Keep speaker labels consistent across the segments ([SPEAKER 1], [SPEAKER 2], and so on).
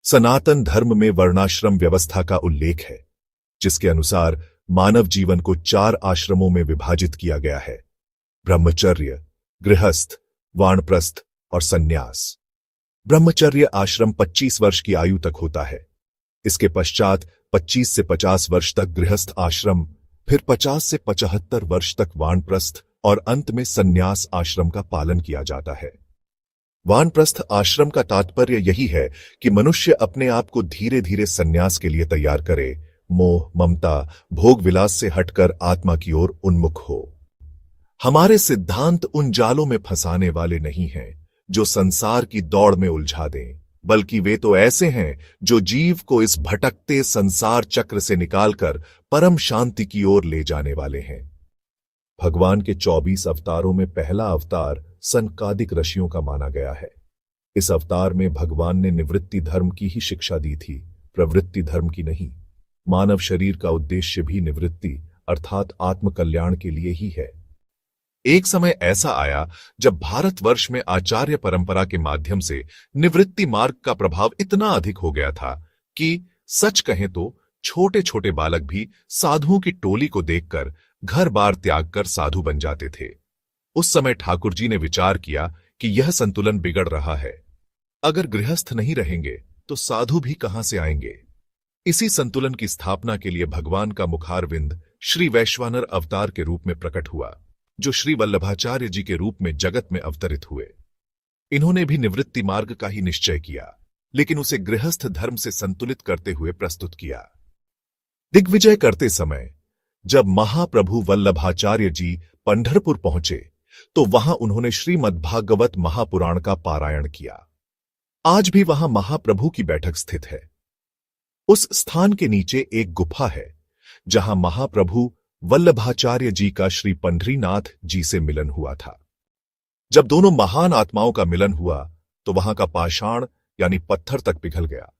[SPEAKER 1] सनातन धर्म में वर्णाश्रम व्यवस्था का उल्लेख है, जिसके अनुसार मानव जीवन को 4 आश्रमों में विभाजित किया गया है: ब्रह्मचर्य, गृहस्थ, वानप्रस्थ और संन्यास। ब्रह्मचर्य आश्रम 25 वर्ष की आयु तक होता है। इसके पश्चात 25 से 50 वर्ष तक गृहस्थ आश्रम, फिर 50 से 75 वर्ष तक वानप्रस्थ और अंत में संन्यास आश्रम का पालन किया जाता है। वानप्रस्थ आश्रम का तात्पर्य यही है कि मनुष्य अपने आप को धीरे धीरे संन्यास के लिए तैयार करे, मोह, ममता, भोग विलास से हटकर आत्मा की ओर उन्मुख हो। हमारे सिद्धांत उन जालों में फंसाने वाले नहीं हैं जो संसार की दौड़ में उलझा दें, बल्कि वे तो ऐसे हैं जो जीव को इस भटकते संसार चक्र से निकालकर परम शांति की ओर ले जाने वाले हैं। भगवान के 24 अवतारों में पहला अवतार सनकादिक ऋषियों का माना गया है। इस अवतार में भगवान ने निवृत्ति धर्म की ही शिक्षा दी थी, प्रवृत्ति धर्म की नहीं। मानव शरीर का उद्देश्य भी निवृत्ति अर्थात आत्मकल्याण के लिए ही है। एक समय ऐसा आया जब भारतवर्ष में आचार्य परंपरा के माध्यम से निवृत्ति मार्ग का प्रभाव इतना अधिक हो गया था कि सच कहें तो छोटे छोटे बालक भी साधुओं की टोली को देखकर घर बार त्याग कर साधु बन जाते थे। उस समय ठाकुर जी ने विचार किया कि यह संतुलन बिगड़ रहा है। अगर गृहस्थ नहीं रहेंगे तो साधु भी कहां से आएंगे। इसी संतुलन की स्थापना के लिए भगवान का मुखारविंद श्री वैश्वानर अवतार के रूप में प्रकट हुआ, जो श्री वल्लभाचार्य जी के रूप में जगत में अवतरित हुए। इन्होंने भी निवृत्ति मार्ग का ही निश्चय किया, लेकिन उसे गृहस्थ धर्म से संतुलित करते हुए प्रस्तुत किया। दिग्विजय करते समय जब महाप्रभु वल्लभाचार्य जी पंढरपुर पहुंचे तो वहां उन्होंने श्रीमद्भागवत महापुराण का पारायण किया। आज भी वहां महाप्रभु की बैठक स्थित है। उस स्थान के नीचे एक गुफा है जहां महाप्रभु वल्लभाचार्य जी का श्री पंढरीनाथ जी से मिलन हुआ था। जब दोनों महान आत्माओं का मिलन हुआ तो वहां का पाषाण यानी पत्थर तक पिघल गया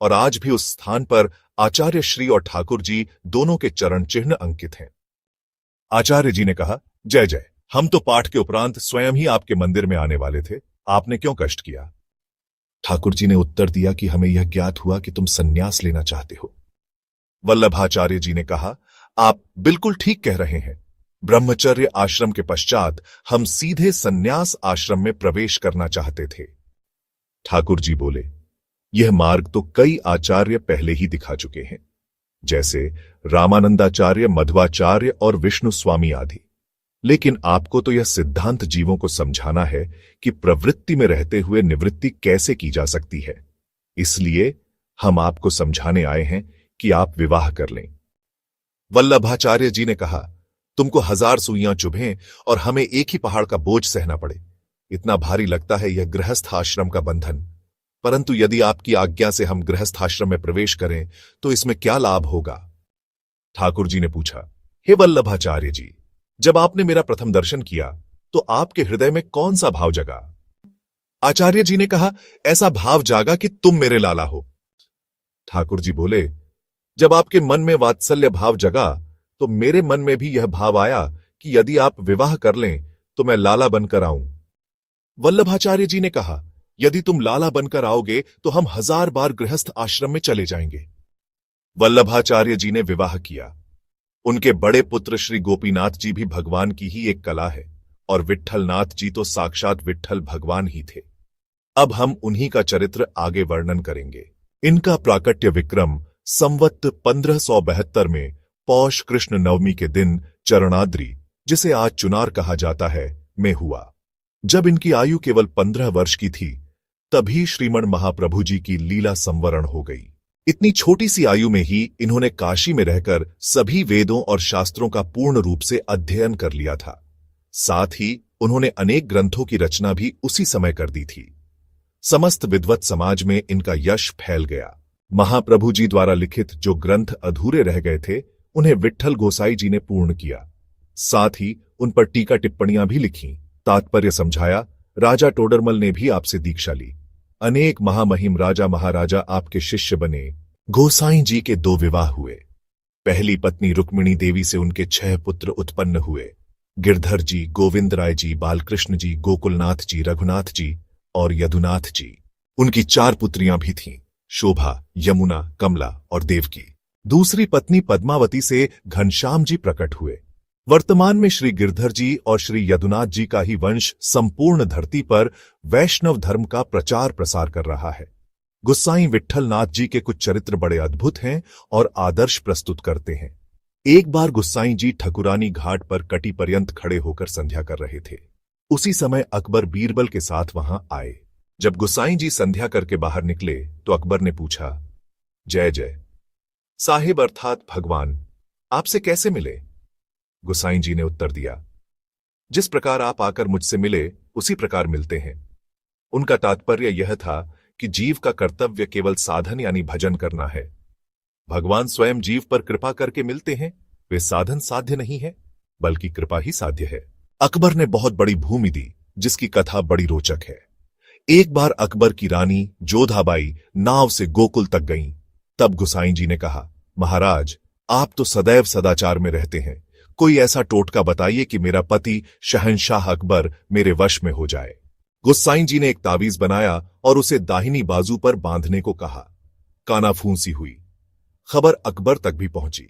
[SPEAKER 1] और आज भी उस स्थान पर आचार्य श्री और ठाकुर जी दोनों के चरण चिन्ह अंकित हैं। आचार्य जी ने कहा, जय जय, हम तो पाठ के उपरांत स्वयं ही आपके मंदिर में आने वाले थे, आपने क्यों कष्ट किया? ठाकुर जी ने उत्तर दिया कि हमें यह ज्ञात हुआ कि तुम संन्यास लेना चाहते हो। वल्लभाचार्य जी ने कहा, आप बिल्कुल ठीक कह रहे हैं। ब्रह्मचर्य आश्रम के पश्चात हम सीधे संन्यास आश्रम में प्रवेश करना चाहते थे। ठाकुर जी बोले, यह मार्ग तो कई आचार्य पहले ही दिखा चुके हैं, जैसे रामानंदाचार्य, मध्वाचार्य और विष्णु स्वामी आदि। लेकिन आपको तो यह सिद्धांत जीवों को समझाना है कि प्रवृत्ति में रहते हुए निवृत्ति कैसे की जा सकती है। इसलिए हम आपको समझाने आए हैं कि आप विवाह कर लें। वल्लभाचार्य जी ने कहा, तुमको 1000 सुइयां चुभें और हमें एक ही पहाड़ का बोझ सहना पड़े, इतना भारी लगता है यह गृहस्थ आश्रम का बंधन। परंतु यदि आपकी आज्ञा से हम गृहस्थ आश्रम में प्रवेश करें तो इसमें क्या लाभ होगा? ठाकुर जी ने पूछा, हे वल्लभाचार्य जी, जब आपने मेरा प्रथम दर्शन किया तो आपके हृदय में कौन सा भाव जगा? आचार्य जी ने कहा, ऐसा भाव जागा कि तुम मेरे लाला हो। ठाकुर जी बोले, जब आपके मन में वात्सल्य भाव जगा तो मेरे मन में भी यह भाव आया कि यदि आप विवाह कर लें तो मैं लाला बनकर आऊं। वल्लभाचार्य जी ने कहा, यदि तुम लाला बनकर आओगे तो हम 1000 बार गृहस्थ आश्रम में चले जाएंगे। वल्लभाचार्य जी ने विवाह किया। उनके बड़े पुत्र श्री गोपीनाथ जी भी भगवान की ही एक कला है और विट्ठलनाथ जी तो साक्षात विट्ठल भगवान ही थे। अब हम उन्हीं का चरित्र आगे वर्णन करेंगे। इनका प्राकट्य विक्रम संवत 1572 में पौष कृष्ण नवमी के दिन चरणाद्रि, जिसे आज चुनार कहा जाता है, में हुआ। जब इनकी आयु केवल 15 वर्ष की थी तभी श्रीमण महाप्रभु जी की लीला संवरण हो गई। इतनी छोटी सी आयु में ही इन्होंने काशी में रहकर सभी वेदों और शास्त्रों का पूर्ण रूप से अध्ययन कर लिया था। साथ ही उन्होंने अनेक ग्रंथों की रचना भी उसी समय कर दी थी। समस्त विद्वत समाज में इनका यश फैल गया। महाप्रभु जी द्वारा लिखित जो ग्रंथ अधूरे रह गए थे उन्हें विट्ठल गोसाई जी ने पूर्ण किया। साथ ही उन पर टीका टिप्पणियां भी लिखीं, तात्पर्य समझाया। राजा टोडरमल ने भी आपसे दीक्षा ली। अनेक महामहिम राजा महाराजा आपके शिष्य बने। गोसाई जी के 2 विवाह हुए। पहली पत्नी रुक्मिणी देवी से उनके 6 पुत्र उत्पन्न हुए, गिरधर जी, गोविंद राय जी, बालकृष्ण जी, गोकुलनाथ जी, रघुनाथ जी और यदुनाथ जी। उनकी 4 पुत्रियां भी थीं, शोभा, यमुना, कमला और देवकी। दूसरी पत्नी पद्मावती से घनश्याम जी प्रकट हुए। वर्तमान में श्री गिरधर जी और श्री यदुनाथ जी का ही वंश संपूर्ण धरती पर वैष्णव धर्म का प्रचार प्रसार कर रहा है। गुसाई विट्ठल नाथ जी के कुछ चरित्र बड़े अद्भुत हैं और आदर्श प्रस्तुत करते हैं। एक बार गुसाई जी ठकुरानी घाट पर कटी पर्यंत खड़े होकर संध्या कर रहे थे। उसी समय अकबर बीरबल के साथ वहां आए। जब गुसाई जी संध्या करके बाहर निकले तो अकबर ने पूछा, जय जय साहिब अर्थात भगवान, आपसे कैसे मिले? गुसाई जी ने उत्तर दिया, जिस प्रकार आप आकर मुझसे मिले उसी प्रकार मिलते हैं। उनका तात्पर्य यह था कि जीव का कर्तव्य केवल साधन यानी भजन करना है। भगवान स्वयं जीव पर कृपा करके मिलते हैं। वे साधन साध्य नहीं है, बल्कि कृपा ही साध्य है। अकबर ने बहुत बड़ी भूमि दी, जिसकी कथा बड़ी रोचक है। एक बार अकबर की रानी जोधाबाई नाव से गोकुल तक गईं। तब गुसाई जी ने कहा, महाराज, आप तो सदैव सदाचार में रहते हैं, कोई ऐसा टोटका बताइए कि मेरा पति शहंशाह अकबर मेरे वश में हो जाए। गुसाई जी ने एक तावीज बनाया और उसे दाहिनी बाजू पर बांधने को कहा। कानाफूंसी हुई। खबर अकबर तक भी पहुंची।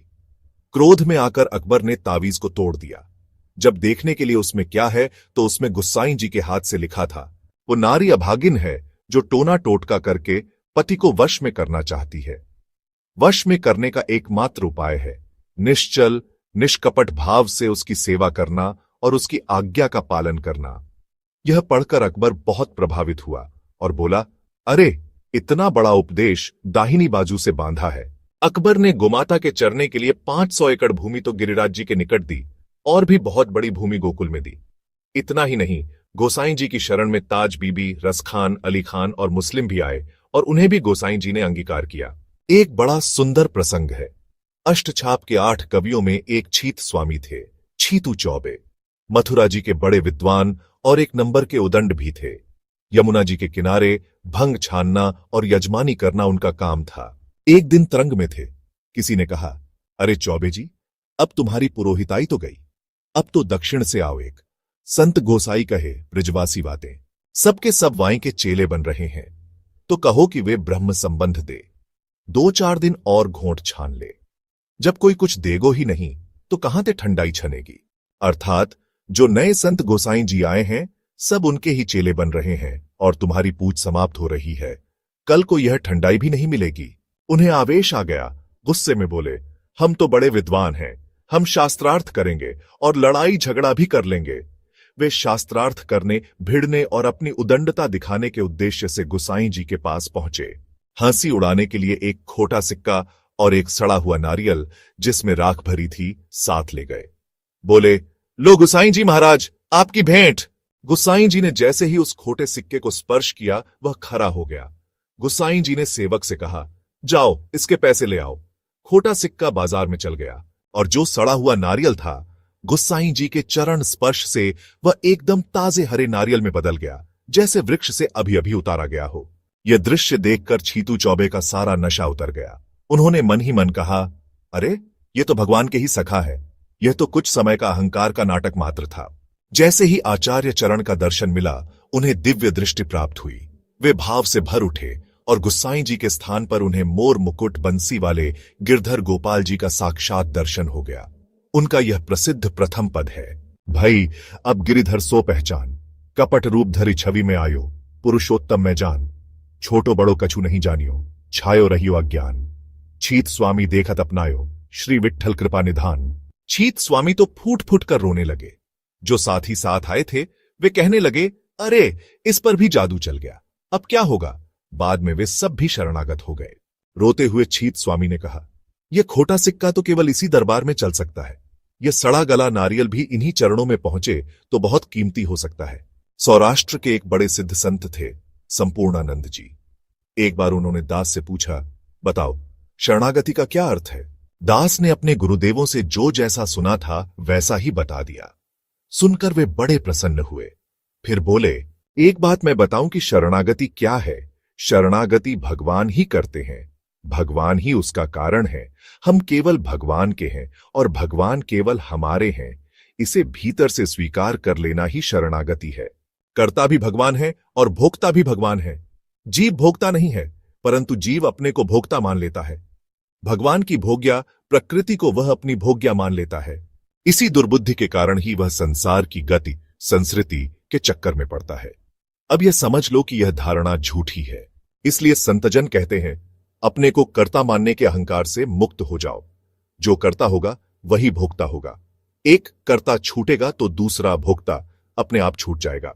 [SPEAKER 1] क्रोध में आकर अकबर ने तावीज को तोड़ दिया। जब देखने के लिए उसमें क्या है तो उसमें गुसाई जी के हाथ से लिखा था, वो नारी अभागिन है जो टोना टोटका करके पति को वश में करना चाहती है। वश में करने का एकमात्र उपाय है निश्चल निष्कपट भाव से उसकी सेवा करना और उसकी आज्ञा का पालन करना। यह पढ़कर अकबर बहुत प्रभावित हुआ और बोला, अरे, इतना बड़ा उपदेश दाहिनी बाजू से बांधा है। अकबर ने गोमाता के चरने के लिए 500 एकड़ भूमि तो गिरिराज जी के निकट दी और भी बहुत बड़ी भूमि गोकुल में दी। इतना ही नहीं, गोसाई जी की शरण में ताज बीबी, रसखान, अली खान और मुस्लिम भी आए और उन्हें भी गोसाई जी ने अंगीकार किया। एक बड़ा सुंदर प्रसंग है। अष्टछाप के 8 कवियों में एक छीत स्वामी थे, छीतू चौबे। मथुरा जी के बड़े विद्वान और एक नंबर के उदंड भी थे। यमुना जी के किनारे भंग छानना और यजमानी करना उनका काम था। एक दिन तरंग में थे। किसी ने कहा, अरे चौबे जी, अब तुम्हारी पुरोहिताई तो गई, अब तो दक्षिण से आओ। एक संत गोसाई कहे, ब्रजवासी बातें, सबके सब वाई के चेले बन रहे हैं, तो कहो कि वे ब्रह्म संबंध दे। 2-4 दिन और घोंट छान ले। जब कोई कुछ देगो ही नहीं तो कहां ते ठंडाई छनेगी। अर्थात जो नए संत गोसाई जी आए हैं सब उनके ही चेले बन रहे हैं और तुम्हारी पूछ समाप्त हो रही है। कल को यह ठंडाई भी नहीं मिलेगी। उन्हें आवेश आ गया। गुस्से में बोले, हम तो बड़े विद्वान हैं, हम शास्त्रार्थ करेंगे और लड़ाई झगड़ा भी कर लेंगे। वे शास्त्रार्थ करने, भिड़ने और अपनी उदंडता दिखाने के उद्देश्य से गुसाई जी के पास पहुंचे। हंसी उड़ाने के लिए एक खोटा सिक्का और एक सड़ा हुआ नारियल जिसमें राख भरी थी साथ ले गए। बोले, लो गुसाई जी महाराज, आपकी भेंट। गुसाई जी ने जैसे ही उस खोटे सिक्के को स्पर्श किया वह खरा हो गया। गुसाई जी ने सेवक से कहा, जाओ इसके पैसे ले आओ। खोटा सिक्का बाजार में चल गया और जो सड़ा हुआ नारियल था, गुसाई जी के चरण स्पर्श से वह एकदम ताजे हरे नारियल में बदल गया, जैसे वृक्ष से अभी अभी उतारा गया हो। यह दृश्य देखकर छीतू चौबे का सारा नशा उतर गया। उन्होंने मन ही मन कहा, अरे, ये तो भगवान के ही सखा है, यह तो कुछ समय का अहंकार का नाटक मात्र था। जैसे ही आचार्य चरण का दर्शन मिला, उन्हें दिव्य दृष्टि प्राप्त हुई। वे भाव से भर उठे और गुसाई जी के स्थान पर उन्हें मोर मुकुट बंसी वाले गिरधर गोपाल जी का साक्षात दर्शन हो गया। उनका यह प्रसिद्ध प्रथम पद है, भाई अब गिरिधर सो पहचान, कपट रूप धरी छवि में आयो, पुरुषोत्तम में जान, छोटो बड़ो कछु नहीं जानियो, छायो रहियो अज्ञान, छीत स्वामी देखत अपनायो, श्री विट्ठल कृपा निधान। छीत स्वामी तो फूट फूट कर रोने लगे। जो साथी साथ आए थे वे कहने लगे, अरे, इस पर भी जादू चल गया, अब क्या होगा। बाद में वे सब भी शरणागत हो गए। रोते हुए छीत स्वामी ने कहा, यह खोटा सिक्का तो केवल इसी दरबार में चल सकता है, यह सड़ा गला नारियल भी इन्हीं चरणों में पहुंचे तो बहुत कीमती हो सकता है। सौराष्ट्र के एक बड़े सिद्ध संत थे, संपूर्णानंद जी। एक बार उन्होंने दास से पूछा, बताओ शरणागति का क्या अर्थ है। दास ने अपने गुरुदेवों से जो जैसा सुना था वैसा ही बता दिया। सुनकर वे बड़े प्रसन्न हुए। फिर बोले, एक बात मैं बताऊं कि शरणागति क्या है। शरणागति भगवान ही करते हैं, भगवान ही उसका कारण है। हम केवल भगवान के हैं और भगवान केवल हमारे हैं। इसे भीतर से स्वीकार कर लेना ही शरणागति है। कर्ता भी भगवान है और भोक्ता भी भगवान है। जीव भोक्ता नहीं है, परंतु जीव अपने को भोक्ता मान लेता है। भगवान की भोग्या प्रकृति को वह अपनी भोग्या मान लेता है। इसी दुर्बुद्धि के कारण ही वह संसार की गति संस्कृति के चक्कर में पड़ता है। अब यह समझ लो कि यह धारणा झूठी है। इसलिए संतजन कहते हैं, अपने को कर्ता मानने के अहंकार से मुक्त हो जाओ। जो कर्ता होगा वही भोक्ता होगा। एक कर्ता छूटेगा तो दूसरा भोक्ता अपने आप छूट जाएगा।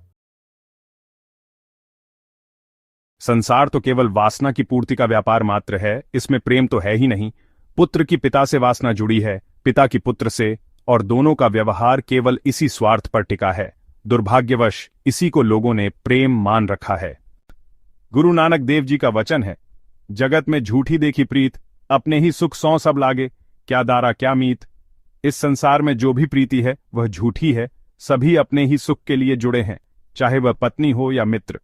[SPEAKER 2] संसार तो केवल वासना की पूर्ति का व्यापार मात्र है, इसमें प्रेम तो है ही नहीं। पुत्र की पिता से वासना जुड़ी है, पिता की पुत्र से, और दोनों का व्यवहार केवल इसी स्वार्थ पर टिका है। दुर्भाग्यवश इसी को लोगों ने प्रेम मान रखा है। गुरु नानक देव जी का वचन है, जगत में झूठी देखी प्रीत, अपने ही सुख सौ सब लागे, क्या दारा क्या मीत। इस संसार में जो भी प्रीति है वह झूठी है, सभी अपने ही सुख के लिए जुड़े हैं, चाहे वह पत्नी हो या मित्र।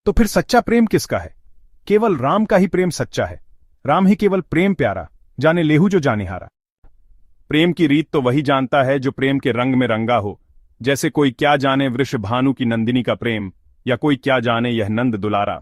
[SPEAKER 2] तो फिर सच्चा प्रेम किसका है? केवल राम का ही प्रेम सच्चा है। राम ही केवल प्रेम प्यारा, जाने लेहू जो जाने हारा। प्रेम की रीत तो वही जानता है जो प्रेम के रंग में रंगा हो। जैसे कोई क्या जाने वृषभानु की नंदिनी का प्रेम, या कोई क्या जाने यह नंद दुलारा।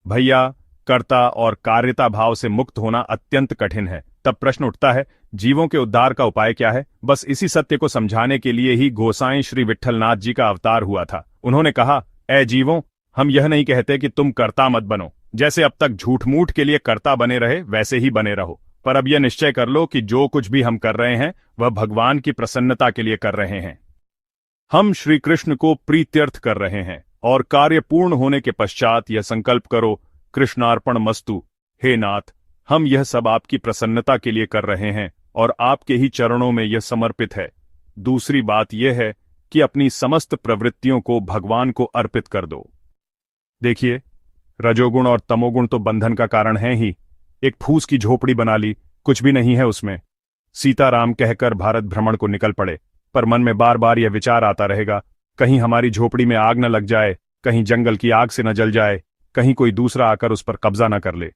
[SPEAKER 2] भैया, कर्ता और कार्यता भाव से मुक्त होना अत्यंत कठिन है। तब प्रश्न उठता है, जीवों के उद्धार का उपाय क्या है? बस इसी सत्य को समझाने के लिए ही गोसाईं श्री विट्ठलनाथ जी का अवतार हुआ था। उन्होंने कहा, ऐ जीवों, हम यह नहीं कहते कि तुम कर्ता मत बनो। जैसे अब तक झूठ मूठ के लिए कर्ता बने रहे वैसे ही बने रहो, पर अब यह निश्चय कर लो कि जो कुछ भी हम कर रहे हैं वह भगवान की प्रसन्नता के लिए कर रहे हैं। हम श्री कृष्ण को प्रीत्यर्थ कर रहे हैं, और कार्य पूर्ण होने के पश्चात यह संकल्प करो, कृष्णार्पण मस्तु, हे नाथ, हम यह सब आपकी प्रसन्नता के लिए कर रहे हैं और आपके ही चरणों में यह समर्पित है। दूसरी बात यह है कि अपनी समस्त प्रवृत्तियों को भगवान को अर्पित कर दो। देखिए, रजोगुण और तमोगुण तो बंधन का कारण है ही। एक फूस की झोपड़ी बना ली, कुछ भी नहीं है उसमें। सीताराम कहकर भारत भ्रमण को निकल पड़े, पर मन में बार बार यह विचार आता रहेगा, कहीं हमारी झोपड़ी में आग न लग जाए, कहीं जंगल की आग से न जल जाए, कहीं कोई दूसरा आकर उस पर कब्जा न कर ले।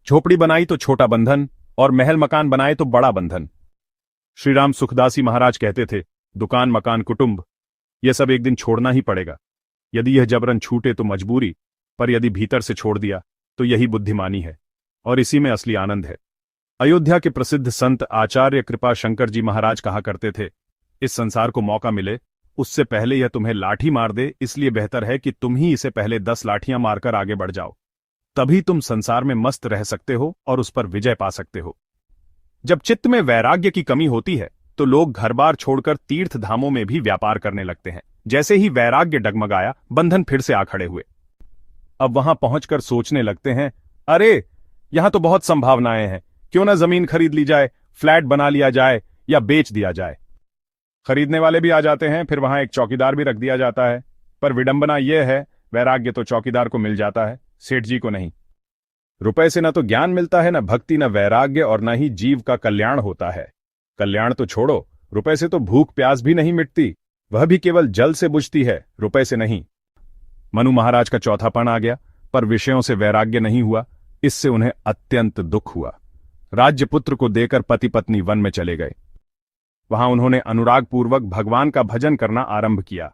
[SPEAKER 2] झोपड़ी बनाई तो छोटा बंधन, और महल मकान बनाए तो बड़ा बंधन। श्रीराम सुखदासी महाराज कहते थे, दुकान मकान कुटुंब यह सब एक दिन छोड़ना ही पड़ेगा। यदि यह जबरन छूटे तो मजबूरी, पर यदि भीतर से छोड़ दिया तो यही बुद्धिमानी है, और इसी में असली आनंद है। अयोध्या के प्रसिद्ध संत आचार्य कृपा शंकर जी महाराज कहा करते थे, इस संसार को मौका मिले उससे पहले यह तुम्हें लाठी मार दे, इसलिए बेहतर है कि तुम ही इसे पहले 10 लाठियां मारकर आगे बढ़ जाओ। तभी तुम संसार में मस्त रह सकते हो और उस पर विजय पा सकते हो। जब चित्त में वैराग्य की कमी होती है तो लोग घर बार छोड़कर तीर्थ धामों में भी व्यापार करने लगते हैं। जैसे ही वैराग्य डगमगाया, बंधन फिर से आ खड़े हुए। अब वहां पहुंचकर सोचने लगते हैं, अरे यहां तो बहुत संभावनाएं हैं, क्यों ना जमीन खरीद ली जाए, फ्लैट बना लिया जाए या बेच दिया जाए। खरीदने वाले भी आ जाते हैं, फिर वहां एक चौकीदार भी रख दिया जाता है। पर विडंबना यह है, वैराग्य तो चौकीदार को मिल जाता है, सेठ जी को नहीं। रुपए से न तो ज्ञान मिलता है, न भक्ति, न वैराग्य, और न ही जीव का कल्याण होता है। कल्याण तो छोड़ो, रुपए से तो भूख प्यास भी नहीं मिटती, वह भी केवल जल से बुझती है, रुपए से नहीं। मनु महाराज का चौथापन आ गया, पर विषयों से वैराग्य नहीं हुआ। इससे उन्हें अत्यंत दुख हुआ। राज्य पुत्र को देकर पति पत्नी वन में चले गए। वहां उन्होंने अनुरागपूर्वक भगवान का भजन करना आरंभ किया।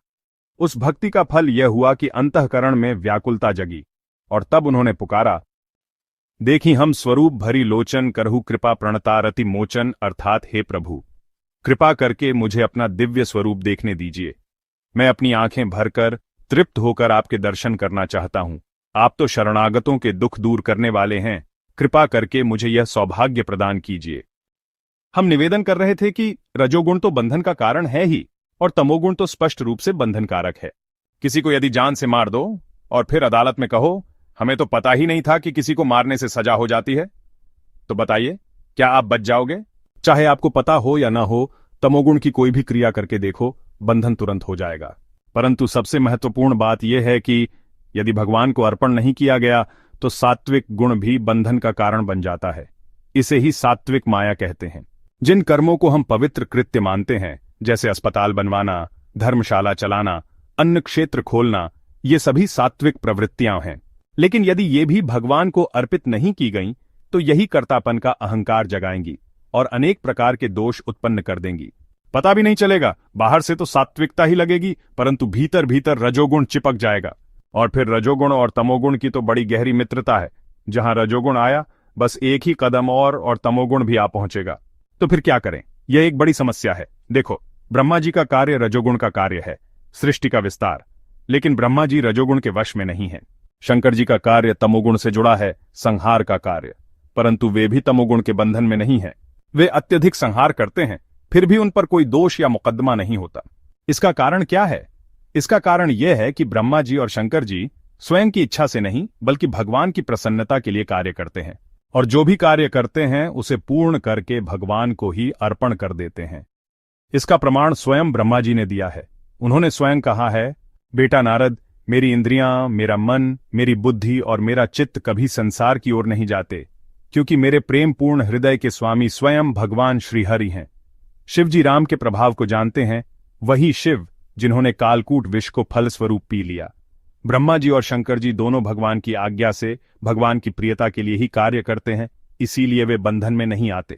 [SPEAKER 2] उस भक्ति का फल यह हुआ कि अंतःकरण में व्याकुलता जगी, और तब उन्होंने पुकारा, देखी हम स्वरूप भरी लोचन, करहु कृपा प्रणतारति मोचन, अर्थात हे प्रभु, कृपा करके मुझे अपना दिव्य स्वरूप देखने दीजिए। मैं अपनी आंखें भरकर तृप्त होकर आपके दर्शन करना चाहता हूं। आप तो शरणागतों के दुख दूर करने वाले हैं, कृपा करके मुझे यह सौभाग्य प्रदान कीजिए। हम निवेदन कर रहे थे कि रजोगुण तो बंधन का कारण है ही, और तमोगुण तो स्पष्ट रूप से बंधन कारक है। किसी को यदि जान से मार दो और फिर अदालत में कहो, हमें तो पता ही नहीं था कि किसी को मारने से सजा हो जाती है, तो बताइए क्या आप बच जाओगे? चाहे आपको पता हो या ना हो, तमोगुण की कोई भी क्रिया करके देखो, बंधन तुरंत हो जाएगा। परंतु सबसे महत्वपूर्ण बात यह है कि यदि भगवान को अर्पण नहीं किया गया तो सात्विक गुण भी बंधन का कारण बन जाता है। इसे ही सात्विक माया कहते हैं। जिन कर्मों को हम पवित्र कृत्य मानते हैं, जैसे अस्पताल बनवाना, धर्मशाला चलाना, अन्न क्षेत्र खोलना, ये सभी सात्विक प्रवृत्तियां हैं। लेकिन यदि ये भी भगवान को अर्पित नहीं की गईं, तो यही कर्तापन का अहंकार जगाएंगी और अनेक प्रकार के दोष उत्पन्न कर देंगी। पता भी नहीं चलेगा, बाहर से तो सात्विकता ही लगेगी, परंतु भीतर भीतर रजोगुण चिपक जाएगा और फिर रजोगुण और तमोगुण की तो बड़ी गहरी मित्रता है। जहां रजोगुण आया, बस एक ही कदम और तमोगुण भी आ पहुंचेगा। तो फिर क्या करें? यह एक बड़ी समस्या है। देखो, ब्रह्मा जी का कार्य रजोगुण का कार्य है, सृष्टि का विस्तार। लेकिन ब्रह्मा जी रजोगुण के वश में नहीं है। शंकर जी का कार्य तमोगुण से जुड़ा है, संहार का कार्य। परंतु वे भी तमोगुण के बंधन में नहीं है। वे अत्यधिक संहार करते हैं, फिर भी उन पर कोई दोष या मुकदमा नहीं होता। इसका कारण क्या है? इसका कारण यह है कि ब्रह्मा जी और शंकर जी स्वयं की इच्छा से नहीं, बल्कि भगवान की प्रसन्नता के लिए कार्य करते हैं। और जो भी कार्य करते हैं उसे पूर्ण करके भगवान को ही अर्पण कर देते हैं। इसका प्रमाण स्वयं ब्रह्मा जी ने दिया है। उन्होंने स्वयं कहा है, बेटा नारद, मेरी इंद्रियां, मेरा मन, मेरी बुद्धि और मेरा चित्त कभी संसार की ओर नहीं जाते, क्योंकि मेरे प्रेम पूर्ण हृदय के स्वामी स्वयं भगवान श्रीहरि हैं। शिव जी राम के प्रभाव को जानते हैं, वही शिव जिन्होंने कालकूट विष को फलस्वरूप पी लिया। ब्रह्मा जी और शंकर जी दोनों भगवान की आज्ञा से भगवान की प्रियता के लिए ही कार्य करते हैं, इसीलिए वे बंधन में नहीं आते।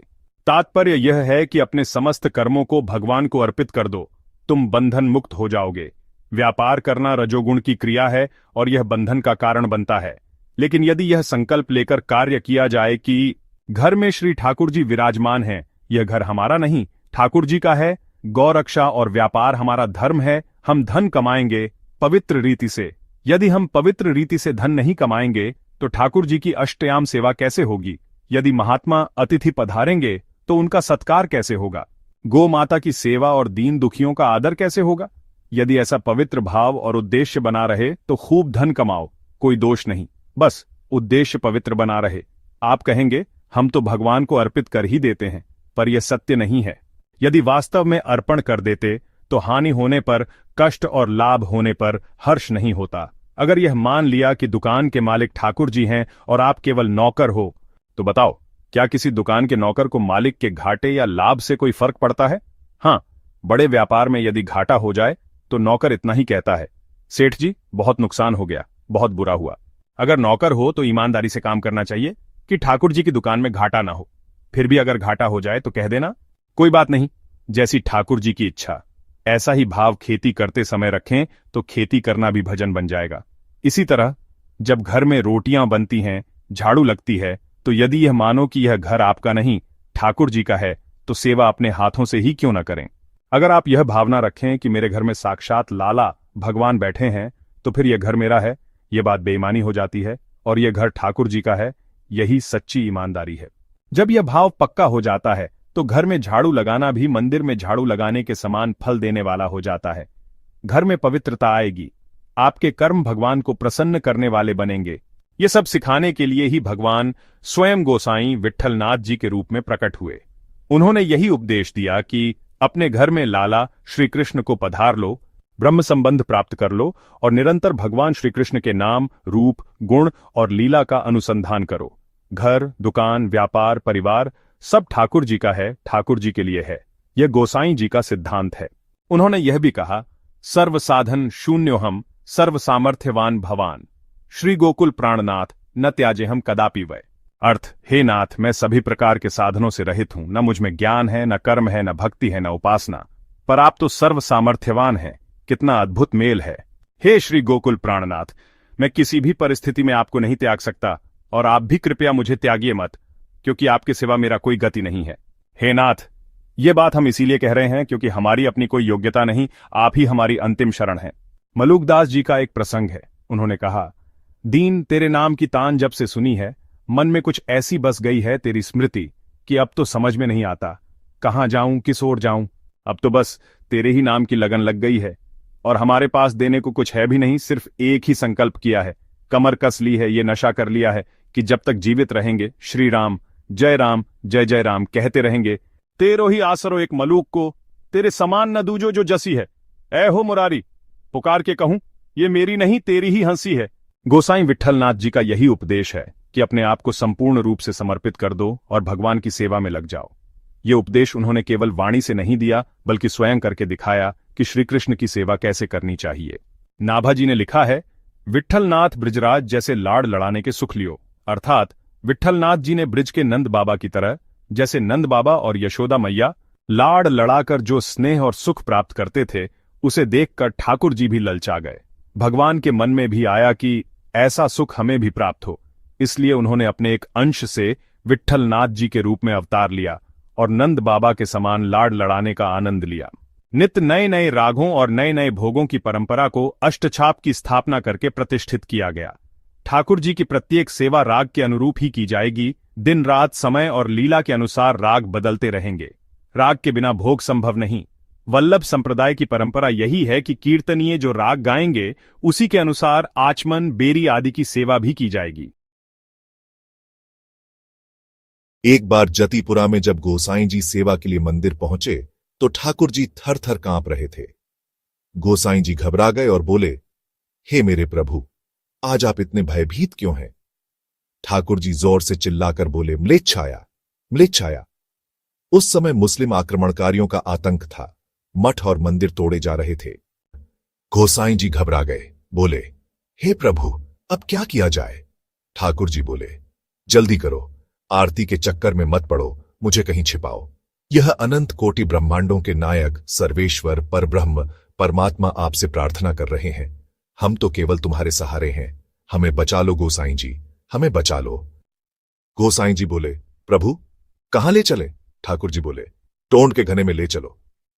[SPEAKER 2] तात्पर्य यह है कि अपने समस्त कर्मों को भगवान को अर्पित कर दो, तुम बंधन मुक्त हो जाओगे। व्यापार करना रजोगुण की क्रिया है और यह बंधन का कारण बनता है। लेकिन यदि यह संकल्प लेकर कार्य किया जाए कि घर में श्री ठाकुर जी विराजमान हैं, यह घर हमारा नहीं, ठाकुर जी का है, गौरक्षा और व्यापार हमारा धर्म है, हम धन कमाएंगे पवित्र रीति से। यदि हम पवित्र रीति से धन नहीं कमाएंगे तो ठाकुर जी की अष्टयाम सेवा कैसे होगी? यदि महात्मा अतिथि पधारेंगे तो उनका सत्कार कैसे होगा? गो माता की सेवा और दीन दुखियों का आदर कैसे होगा? यदि ऐसा पवित्र भाव और उद्देश्य बना रहे तो खूब धन कमाओ, कोई दोष नहीं, बस उद्देश्य पवित्र बना रहे। आप कहेंगे, हम तो भगवान को अर्पित कर ही देते हैं, पर यह सत्य नहीं है। यदि वास्तव में अर्पण कर देते तो हानि होने पर, कष्ट और लाभ होने पर हर्ष नहीं होता। अगर यह मान लिया कि दुकान के मालिक ठाकुर जी हैं और आप केवल नौकर हो, तो बताओ, क्या किसी दुकान के नौकर को मालिक के घाटे या लाभ से कोई फर्क पड़ता है? हाँ, बड़े व्यापार में यदि घाटा हो जाए तो नौकर इतना ही कहता है, सेठ जी बहुत नुकसान हो गया, बहुत बुरा हुआ। अगर नौकर हो तो ईमानदारी से काम करना चाहिए कि ठाकुर जी की दुकान में घाटा ना हो। फिर भी अगर घाटा हो जाए तो कह देना, कोई बात नहीं, जैसी ठाकुर जी की इच्छा। ऐसा ही भाव खेती करते समय रखें तो खेती करना भी भजन बन जाएगा। इसी तरह जब घर में रोटियां बनती हैं, झाड़ू लगती है, तो यदि यह मानो कि यह घर आपका नहीं, ठाकुर जी का है, तो सेवा अपने हाथों से ही क्यों न करें। अगर आप यह भावना रखें कि मेरे घर में साक्षात लाला भगवान बैठे हैं, तो फिर यह घर मेरा है, यह बात बेईमानी हो जाती है, और यह घर ठाकुर जी का है, यही सच्ची ईमानदारी है। जब यह भाव पक्का हो जाता है तो घर में झाड़ू लगाना भी मंदिर में झाड़ू लगाने के समान फल देने वाला हो जाता है। घर में पवित्रता आएगी, आपके कर्म भगवान को प्रसन्न करने वाले बनेंगे। ये सब सिखाने के लिए ही भगवान स्वयं गोसाई विट्ठलनाथ जी के रूप में प्रकट हुए। उन्होंने यही उपदेश दिया कि अपने घर में लाला श्री कृष्ण को पधार लो, ब्रह्म संबंध प्राप्त कर लो और निरंतर भगवान श्री कृष्ण के नाम, रूप, गुण और लीला का अनुसंधान करो। घर, दुकान, व्यापार, परिवार सब ठाकुर जी का है, ठाकुर जी के लिए है। यह गोसाई जी का सिद्धांत है। उन्होंने यह भी कहा, सर्व साधन शून्योहम सर्व सामर्थ्यवान भवान, श्री गोकुल प्राणनाथ न त्याजे हम कदापि वै। अर्थ, हे नाथ, मैं सभी प्रकार के साधनों से रहित हूं, न मुझ में ज्ञान है, न कर्म है, न भक्ति है, न उपासना, पर आप तो सर्व सामर्थ्यवान हैं। कितना अद्भुत मेल है। हे श्री गोकुल प्राणनाथ, मैं किसी भी परिस्थिति में आपको नहीं त्याग सकता, और आप भी कृपया मुझे त्यागिए मत, क्योंकि आपके सिवा मेरा कोई गति नहीं है। हे नाथ, ये बात हम इसीलिए कह रहे हैं क्योंकि हमारी अपनी कोई योग्यता नहीं, आप ही हमारी अंतिम शरण हैं। मलुकदास जी का एक प्रसंग है। उन्होंने कहा, दीन तेरे नाम की तान जब से सुनी है, मन में कुछ ऐसी बस गई है तेरी स्मृति कि अब तो समझ में नहीं आता कहाँ जाऊं, किस ओर जाऊं। अब तो बस तेरे ही नाम की लगन लग गई है, और हमारे पास देने को कुछ है भी नहीं, सिर्फ एक ही संकल्प किया है, कमर कस ली है, ये नशा कर लिया है कि जब तक जीवित रहेंगे श्री राम जय राम कहते रहेंगे। तेरो ही आसरो एक मलूक को, तेरे समान न दूजो जो जसी है। ऐ हो मुरारी, पुकार के कहूं, ये मेरी नहीं तेरी ही हंसी है। गोसाई विट्ठलनाथ जी का यही उपदेश है कि अपने आप को संपूर्ण रूप से समर्पित कर दो और भगवान की सेवा में लग जाओ। ये उपदेश उन्होंने केवल वाणी से नहीं दिया, बल्कि स्वयं करके दिखाया कि श्री कृष्ण की सेवा कैसे करनी चाहिए। नाभाजी ने लिखा है, विट्ठलनाथ ब्रिजराज जैसे लाड़ लड़ाने के सुख लियो, अर्थात विट्ठलनाथ जी ने ब्रिज के नंद बाबा की तरह, जैसे नंद बाबा और यशोदा मैया लाड़ लड़ाकर जो स्नेह और सुख प्राप्त करते थे, उसे देखकर ठाकुर जी भी ललचा गए। भगवान के मन में भी आया कि ऐसा सुख हमें भी प्राप्त हो, इसलिए उन्होंने अपने एक अंश से विट्ठलनाथ जी के रूप में अवतार लिया और नंद बाबा के समान लाड़ लड़ाने का आनंद लिया। नित्य नए नए रागों और नए नए भोगों की परंपरा को अष्टछाप की स्थापना करके प्रतिष्ठित किया गया। ठाकुर जी की प्रत्येक सेवा राग के अनुरूप ही की जाएगी। दिन रात समय और लीला के अनुसार राग बदलते रहेंगे। राग के बिना भोग संभव नहीं। वल्लभ संप्रदाय की परंपरा यही है कि कीर्तनीय जो राग गाएंगे उसी के अनुसार आचमन, बेरी आदि की सेवा भी की जाएगी।
[SPEAKER 1] एक बार जतिपुरा में जब गोसाईं जी सेवा के लिए मंदिर पहुंचे तो ठाकुर जी थर थर कांप रहे थे। गोसाईं जी घबरा गए और बोले, हे मेरे प्रभु, आज आप इतने भयभीत क्यों हैं? ठाकुर जी जोर से चिल्लाकर बोले, म्लेच्छाया, म्लेच्छाया। उस समय मुस्लिम आक्रमणकारियों का आतंक था। मठ और मंदिर तोड़े जा रहे थे। गोसाईं जी घबरा गए, बोले, हे प्रभु, अब क्या किया जाए? ठाकुर जी बोले, जल्दी करो, आरती के चक्कर में मत पड़ो, मुझे कहीं छिपाओ। यह अनंत कोटि ब्रह्मांडों के नायक सर्वेश्वर परब्रह्म परमात्मा आपसे प्रार्थना कर रहे हैं। हम तो केवल तुम्हारे सहारे हैं। हमें बचा लो गोसाईं जी, हमें बचा लो। गोसाईं जी बोले, प्रभु कहां ले चले? ठाकुर जी बोले, टोंड के घने में ले चलो,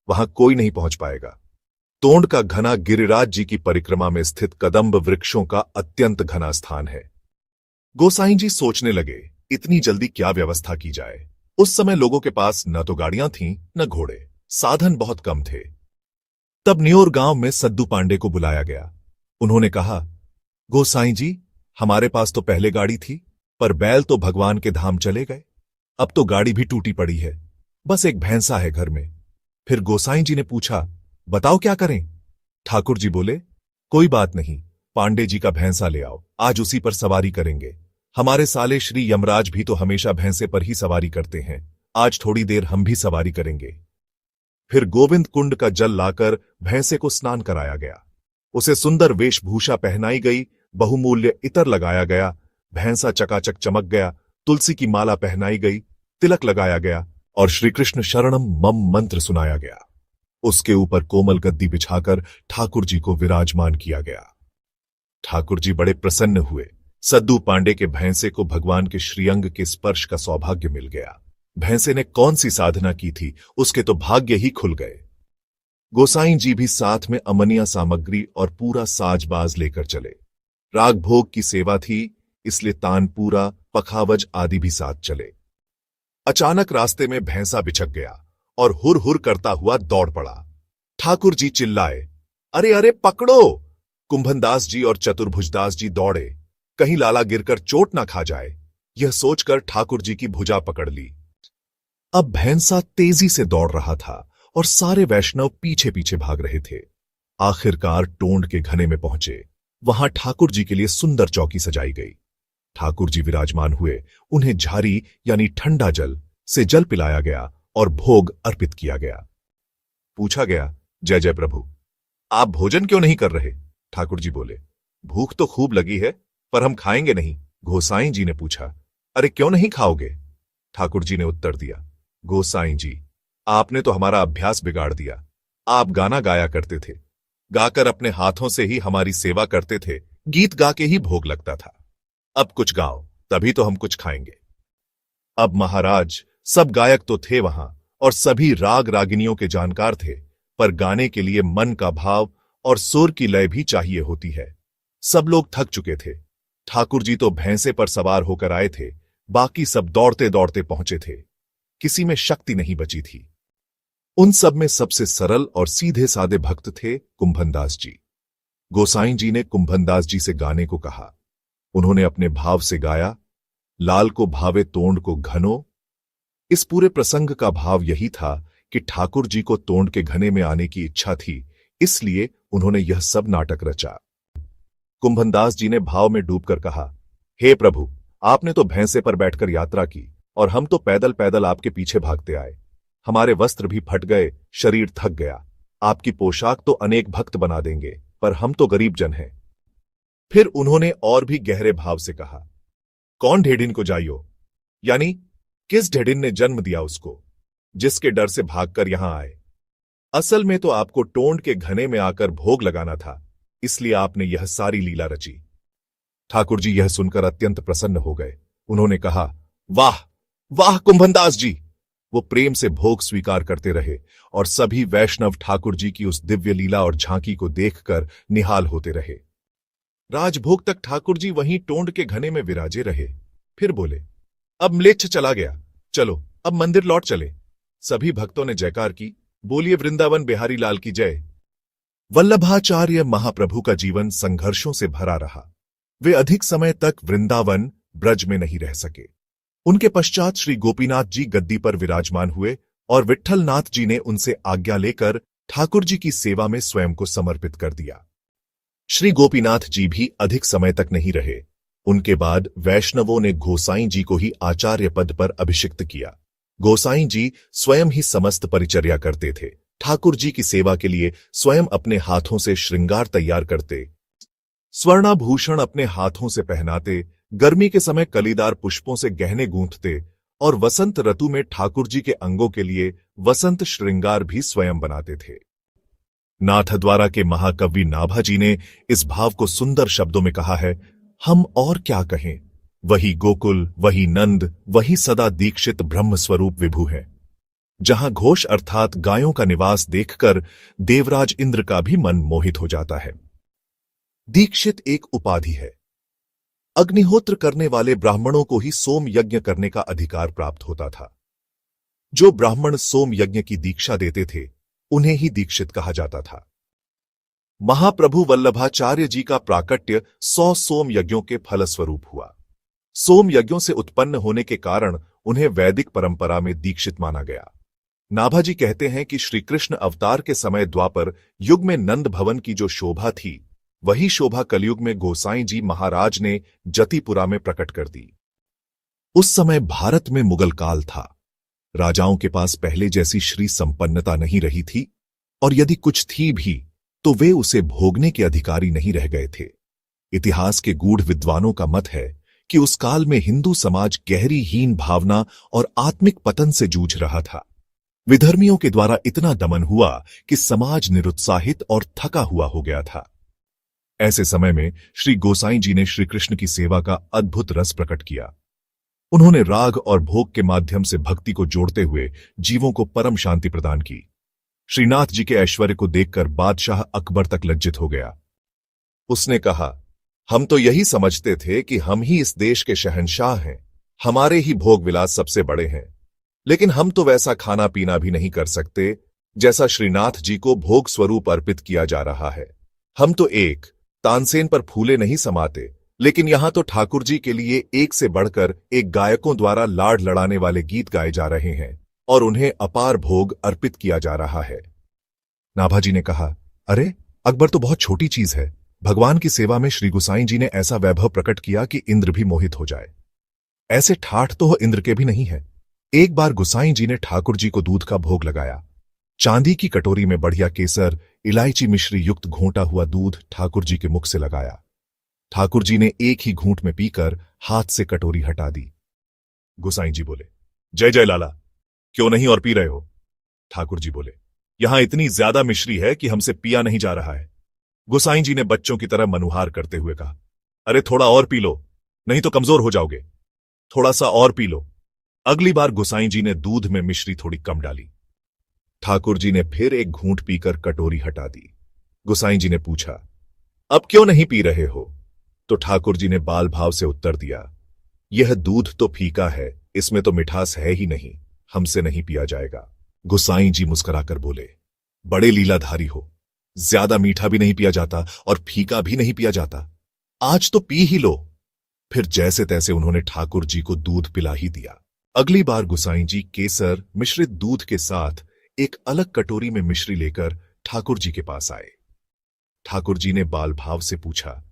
[SPEAKER 1] वहां कोई नहीं पहुंच पाएगा। टोंड का घना गिरिराज जी की परिक्रमा में स्थित कदम्ब वृक्षों का अत्यंत घना स्थान है। गोसाईं जी सोचने लगे, इतनी जल्दी क्या व्यवस्था की जाए। उस समय लोगों के पास न तो गाड़ियां थीं न घोड़े, साधन बहुत कम थे। तब न्योर गांव में सद्दू पांडे को बुलाया गया। उन्होंने कहा, गोसाईं जी, हमारे पास तो पहले गाड़ी थी, पर बैल तो भगवान के धाम चले गए। अब तो गाड़ी भी टूटी पड़ी है, बस एक भैंसा है घर में। फिर गोसाईं जी ने पूछा, बताओ क्या करें? ठाकुर जी बोले, कोई बात नहीं, पांडे जी का भैंसा ले आओ, आज उसी पर सवारी करेंगे। हमारे साले श्री यमराज भी तो हमेशा भैंसे पर ही सवारी करते हैं, आज थोड़ी देर हम भी सवारी करेंगे। फिर गोविंद कुंड का जल लाकर भैंसे को स्नान कराया गया। उसे सुंदर वेशभूषा पहनाई गई, बहुमूल्य इतर लगाया गया, भैंसा चकाचक चमक गया, तुलसी की माला पहनाई गई, तिलक लगाया गया और श्रीकृष्ण शरणम मम मंत्र सुनाया गया। उसके ऊपर कोमल गद्दी बिछाकर ठाकुर जी को विराजमान किया गया। ठाकुर जी बड़े प्रसन्न हुए। सद्दू पांडे के भैंसे को भगवान के श्रीअंग के स्पर्श का सौभाग्य मिल गया। भैंसे ने कौन सी साधना की थी, उसके तो भाग्य ही खुल गए। गोसाईं जी भी साथ में अमनिया सामग्री और पूरा साजबाज लेकर चले। राग भोग की सेवा थी, इसलिए तानपूरा, पखावज आदि भी साथ चले। अचानक रास्ते में भैंसा बिछक गया और हुर हुर करता हुआ दौड़ पड़ा। ठाकुर जी चिल्लाए, अरे अरे पकड़ो! कुंभनदास जी और चतुर्भुजदास जी दौड़े, कहीं लाला गिरकर चोट ना खा जाए। यह सोचकर ठाकुर जी की भुजा पकड़ ली। अब भैंसा तेजी से दौड़ रहा था और सारे वैष्णव पीछे पीछे भाग रहे थे। आखिरकार टोंड के घने में पहुंचे। वहां ठाकुर जी के लिए सुंदर चौकी सजाई गई। ठाकुर जी विराजमान हुए। उन्हें झारी यानी ठंडा जल से जल पिलाया गया और भोग अर्पित किया गया। पूछा गया, जय जय प्रभु, आप भोजन क्यों नहीं कर रहे? ठाकुर जी बोले, भूख तो खूब लगी है, पर हम खाएंगे नहीं। गोसाईं जी ने पूछा, अरे क्यों नहीं खाओगे? ठाकुर जी ने उत्तर दिया, गोसाईं जी, आपने तो हमारा अभ्यास बिगाड़ दिया। आप गाना गाया करते थे, गाकर अपने हाथों से ही हमारी सेवा करते थे, गीत गा के ही भोग लगता था। अब कुछ गाओ, तभी तो हम कुछ खाएंगे। अब महाराज, सब गायक तो थे वहां और सभी राग रागिनियों के जानकार थे, पर गाने के लिए मन का भाव और सुर की लय भी चाहिए होती है। सब लोग थक चुके थे। ठाकुर जी तो भैंसे पर सवार होकर आए थे, बाकी सब दौड़ते दौड़ते पहुंचे थे। किसी में शक्ति नहीं बची थी। उन सब में सबसे सरल और सीधे सादे भक्त थे कुंभनदास जी। गोसाईं जी ने कुंभनदास जी से गाने को कहा। उन्होंने अपने भाव से गाया, लाल को भावे तोंड को घनो। इस पूरे प्रसंग का भाव यही था कि ठाकुर जी को तोंड के घने में आने की इच्छा थी, इसलिए उन्होंने यह सब नाटक रचा। कुंभनदास जी ने भाव में डूबकर कहा, हे प्रभु, आपने तो भैंसे पर बैठकर यात्रा की और हम तो पैदल पैदल आपके पीछे भागते आए। हमारे वस्त्र भी फट गए, शरीर थक गया। आपकी पोशाक तो अनेक भक्त बना देंगे, पर हम तो गरीब जन हैं। फिर उन्होंने और भी गहरे भाव से कहा, कौन ढेडिन को जाइयो? यानी किस ढेडिन ने जन्म दिया उसको, जिसके डर से भागकर यहां आए? असल में तो आपको टोंड के घने में आकर भोग लगाना था, इसलिए आपने यह सारी लीला रची। ठाकुर जी यह सुनकर अत्यंत प्रसन्न हो गए। उन्होंने कहा, वाह वाह कुंभनदास जी। वो प्रेम से भोग स्वीकार करते रहे और सभी वैष्णव ठाकुर जी की उस दिव्य लीला और झांकी को देखकर निहाल होते रहे। राजभोग तक ठाकुर जी वहीं टोंड के घने में विराजे रहे। फिर बोले, अब म्लेच्छ चला गया, चलो अब मंदिर लौट चले। सभी भक्तों ने जयकार की, बोलिए वृंदावन बिहारी लाल की जय। वल्लभाचार्य महाप्रभु का जीवन संघर्षों से भरा रहा। वे अधिक समय तक वृंदावन ब्रज में नहीं रह सके। उनके पश्चात श्री गोपीनाथ जी गद्दी पर विराजमान हुए और विट्ठलनाथ जी ने उनसे आज्ञा लेकर ठाकुर जी की सेवा में स्वयं को समर्पित कर दिया। श्री गोपीनाथ जी भी अधिक समय तक नहीं रहे। उनके बाद वैष्णवों ने गोसाई जी को ही आचार्य पद पर अभिषिक्त किया। गोसाई जी स्वयं ही समस्त परिचर्या करते थे। ठाकुर जी की सेवा के लिए स्वयं अपने हाथों से श्रृंगार तैयार करते, स्वर्णाभूषण अपने हाथों से पहनाते, गर्मी के समय कलीदार पुष्पों से गहने गूंथते और वसंत ऋतु में ठाकुर जी के अंगों के लिए वसंत श्रृंगार भी स्वयं बनाते थे। नाथद्वारा के महाकवि नाभा जी ने इस भाव को सुंदर शब्दों में कहा है, हम और क्या कहें, वही गोकुल, वही नंद, वही सदा दीक्षित ब्रह्म स्वरूप विभु है। जहां घोष अर्थात गायों का निवास देखकर देवराज इंद्र का भी मन मोहित हो जाता है। दीक्षित एक उपाधि है। अग्निहोत्र करने वाले ब्राह्मणों को ही सोम यज्ञ करने का अधिकार प्राप्त होता था। जो ब्राह्मण सोम यज्ञ की दीक्षा देते थे उन्हें ही दीक्षित कहा जाता था। महाप्रभु वल्लभाचार्य जी का प्राकट्य 100 सोम यज्ञों के फलस्वरूप हुआ। सोम यज्ञों से उत्पन्न होने के कारण उन्हें वैदिक परंपरा में दीक्षित माना गया। नाभा जी कहते हैं कि श्री कृष्ण अवतार के समय द्वापर युग में नंद भवन की जो शोभा थी, वही शोभा कलयुग में गोसाई जी महाराज ने जतिपुरा में प्रकट कर दी। उस समय भारत में मुगल काल था। राजाओं के पास पहले जैसी श्री संपन्नता नहीं रही थी और यदि कुछ थी भी तो वे उसे भोगने के अधिकारी नहीं रह गए थे। इतिहास के गूढ़ विद्वानों का मत है कि उस काल में हिंदू समाज गहरी हीन भावना और आत्मिक पतन से जूझ रहा था। विधर्मियों के द्वारा इतना दमन हुआ कि समाज निरुत्साहित और थका हुआ हो गया था। ऐसे समय में श्री गोसाई जी ने श्री कृष्ण की सेवा का अद्भुत रस प्रकट किया। उन्होंने राग और भोग के माध्यम से भक्ति को जोड़ते हुए जीवों को परम शांति प्रदान की। श्रीनाथ जी के ऐश्वर्य को देखकर बादशाह अकबर तक लज्जित हो गया। उसने कहा, हम तो यही समझते थे कि हम ही इस देश के शहंशाह हैं, हमारे ही भोग विलास सबसे बड़े हैं, लेकिन हम तो वैसा खाना पीना भी नहीं कर सकते जैसा श्रीनाथ जी को भोग स्वरूप अर्पित किया जा रहा है। हम तो एक तानसेन पर फूले नहीं समाते, लेकिन यहां तो ठाकुर जी के लिए एक से बढ़कर एक गायकों द्वारा लाड लड़ाने वाले गीत गाए जा रहे हैं और उन्हें अपार भोग अर्पित किया जा रहा है। नाभा जी ने कहा, अरे अकबर तो बहुत छोटी चीज है। भगवान की सेवा में श्री गोसाई जी ने ऐसा वैभव प्रकट किया कि इंद्र भी मोहित हो जाए। ऐसे ठाठ तो इंद्र के भी नहीं है। एक बार गोसाई जी ने ठाकुर जी को दूध का भोग लगाया। चांदी की कटोरी में बढ़िया केसर, इलायची मिश्री युक्त घोंटा हुआ दूध ठाकुर जी के मुख से लगाया। ठाकुर जी ने एक ही घूंट में पीकर हाथ से कटोरी हटा दी। गोसाई जी बोले, जय जय लाला, क्यों नहीं और पी रहे हो? ठाकुर जी बोले, यहां इतनी ज्यादा मिश्री है कि हमसे पिया नहीं जा रहा है। गोसाई जी ने बच्चों की तरह मनुहार करते हुए कहा, अरे थोड़ा और पी लो, नहीं तो कमजोर हो जाओगे। थोड़ा सा और पी लो। अगली बार गोसाई जी ने दूध में मिश्री थोड़ी कम डाली। ठाकुर जी ने फिर एक घूंट पीकर कटोरी हटा दी। गोसाई जी ने पूछा, अब क्यों नहीं पी रहे हो? तो ठाकुर जी ने बाल भाव से उत्तर दिया, यह दूध तो फीका है, इसमें तो मिठास है ही नहीं, हमसे नहीं पिया जाएगा। गोसाई जी मुस्कुराकर बोले, बड़े लीलाधारी हो, ज्यादा मीठा भी नहीं पिया जाता और फीका भी नहीं पिया जाता, आज तो पी ही लो। फिर जैसे तैसे उन्होंने ठाकुर जी को दूध पिला ही दिया। अगली बार गोसाई जी केसर मिश्रित दूध के साथ एक अलग कटोरी में मिश्री लेकर ठाकुर जी के पास आए। ठाकुर जी ने बाल भाव से पूछा,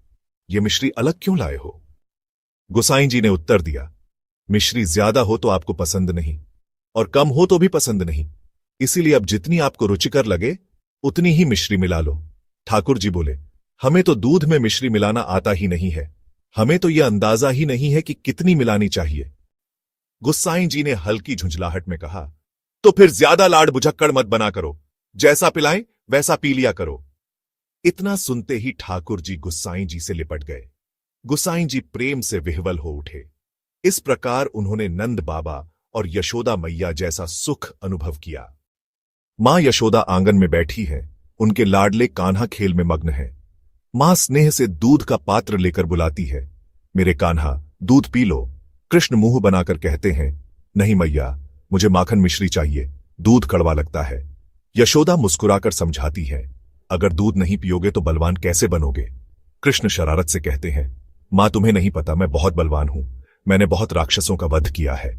[SPEAKER 1] यह मिश्री अलग क्यों लाए हो? गोसाई जी ने उत्तर दिया, मिश्री ज्यादा हो तो आपको पसंद नहीं और कम हो तो भी पसंद नहीं, इसीलिए अब जितनी आपको रुचिकर लगे उतनी ही मिश्री मिला लो। ठाकुर जी बोले, हमें तो दूध में मिश्री मिलाना आता ही नहीं है, हमें तो यह अंदाजा ही नहीं है कि कितनी मिलानी चाहिए। गोसाई जी ने हल्की झुंझलाहट में कहा, तो फिर ज्यादा लाड़ बुझक्कड़ मत बना करो, जैसा पिलाएं वैसा पी लिया करो। इतना सुनते ही ठाकुर जी गुसाई जी से लिपट गए। गुसाई जी प्रेम से विह्वल हो उठे। इस प्रकार उन्होंने नंद बाबा और यशोदा मैया जैसा सुख अनुभव किया। मां यशोदा आंगन में बैठी है, उनके लाडले कान्हा खेल में मग्न है। मां स्नेह से दूध का पात्र लेकर बुलाती है, मेरे कान्हा दूध पी लो। कृष्ण मुंह बनाकर कहते हैं, नहीं मैया, मुझे माखन मिश्री चाहिए, दूध कड़वा लगता है। यशोदा मुस्कुराकर समझाती है, अगर दूध नहीं पियोगे तो बलवान कैसे बनोगे। कृष्ण शरारत से कहते हैं, मां तुम्हें नहीं पता मैं बहुत बलवान हूं, मैंने बहुत राक्षसों का वध किया है।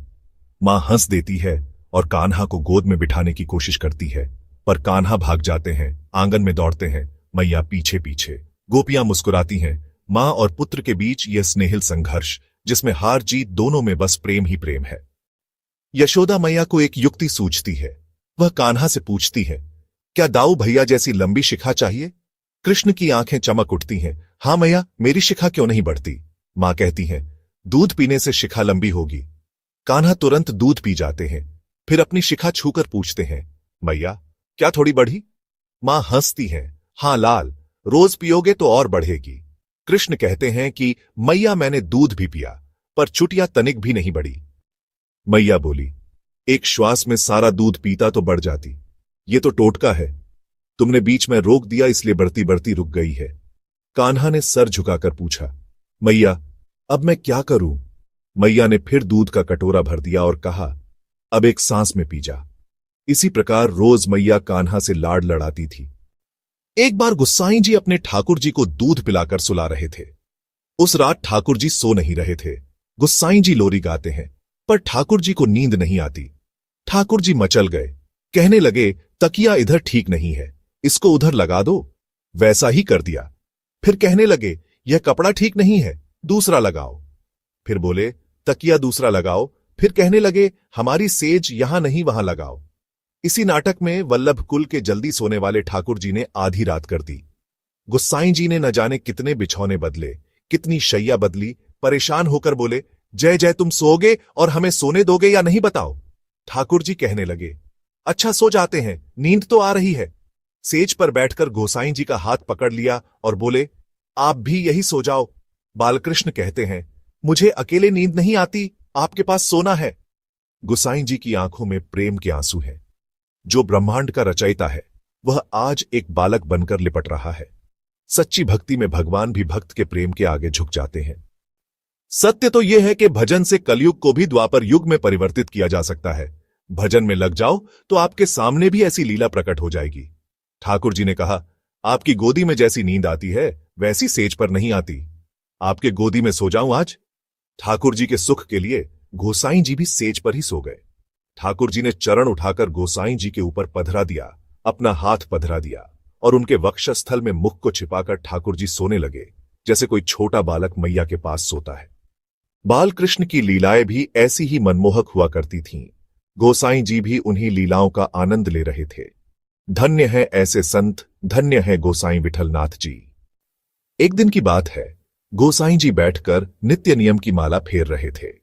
[SPEAKER 1] मां हंस देती है और कान्हा को गोद में बिठाने की कोशिश करती है, पर कान्हा भाग जाते हैं, आंगन में दौड़ते हैं, मैया पीछे पीछे। गोपियां मुस्कुराती हैं। मां और पुत्र के बीच यह स्नेहिल संघर्ष, जिसमें हार जीत दोनों में बस प्रेम ही प्रेम है। यशोदा मैया को एक युक्ति सूझती है। वह कान्हा से पूछती है, क्या दाऊ भैया जैसी लंबी शिखा चाहिए। कृष्ण की आंखें चमक उठती हैं, हां मैया, मेरी शिखा क्यों नहीं बढ़ती। मां कहती है, दूध पीने से शिखा लंबी होगी। कान्हा तुरंत दूध पी जाते हैं, फिर अपनी शिखा छूकर पूछते हैं, मैया क्या थोड़ी बढ़ी। मां हंसती है, हां लाल, रोज पियोगे तो और बढ़ेगी। कृष्ण कहते हैं कि मैया मैंने दूध भी पिया, पर चुटिया तनिक भी नहीं बढ़ी। मैया बोली, एक श्वास में सारा दूध पीता तो बढ़ जाती, ये तो टोटका है, तुमने बीच में रोक दिया इसलिए बढ़ती बढ़ती रुक गई है। कान्हा ने सर झुकाकर पूछा, मैया अब मैं क्या करूं। मैया ने फिर दूध का कटोरा भर दिया और कहा, अब एक सांस में पी जा। इसी प्रकार रोज मैया कान्हा से लाड लड़ाती थी। एक बार गुस्साई जी अपने ठाकुर जी को दूध पिलाकर सुला रहे थे। उस रात ठाकुर जी सो नहीं रहे थे। गुस्साई जी लोरी गाते हैं, पर ठाकुर जी को नींद नहीं आती। ठाकुर जी मचल गए, कहने लगे, तकिया इधर ठीक नहीं है, इसको उधर लगा दो। वैसा ही कर दिया। फिर कहने लगे, यह कपड़ा ठीक नहीं है, दूसरा लगाओ। फिर बोले, तकिया दूसरा लगाओ। फिर कहने लगे, हमारी सेज यहां नहीं वहां लगाओ। इसी नाटक में वल्लभ कुल के जल्दी सोने वाले ठाकुर जी ने आधी रात कर दी। गुस्साई जी ने न जाने कितने बिछौने बदले, कितनी शैया बदली। परेशान होकर बोले, जय जय तुम सोओगे और हमें सोने दोगे या नहीं बताओ। ठाकुर जी कहने लगे, अच्छा सो जाते हैं, नींद तो आ रही है। सेज पर बैठकर गोसाई जी का हाथ पकड़ लिया और बोले, आप भी यही सो जाओ। बालकृष्ण कहते हैं, मुझे अकेले नींद नहीं आती, आपके पास सोना है। गुसाई जी की आंखों में प्रेम के आंसू हैं। जो ब्रह्मांड का रचयिता है, वह आज एक बालक बनकर लिपट रहा है। सच्ची भक्ति में भगवान भी भक्त के प्रेम के आगे झुक जाते हैं। सत्य तो यह है कि भजन से कलयुग को भी द्वापर युग में परिवर्तित किया जा सकता है। भजन में लग जाओ तो आपके सामने भी ऐसी लीला प्रकट हो जाएगी। ठाकुर जी ने कहा, आपकी गोदी में जैसी नींद आती है, वैसी सेज पर नहीं आती। आपके गोदी में सो जाऊं आज। ठाकुर जी के सुख के लिए गोसाई जी भी सेज पर ही सो गए। ठाकुर जी ने चरण उठाकर गोसाई जी के ऊपर पधरा दिया, अपना हाथ पधरा दिया और उनके वक्षस्थल में मुख को छिपाकर ठाकुर जी सोने लगे, जैसे कोई छोटा बालक मैया के पास सोता है। बालकृष्ण की लीलाएं भी ऐसी ही मनमोहक हुआ करती थीं। गोसाई जी भी उन्हीं लीलाओं का आनंद ले रहे थे। धन्य है ऐसे संत, धन्य है गोसाई विठलनाथ जी। एक दिन की बात है, गोसाई जी बैठकर नित्य नियम की माला फेर रहे थे।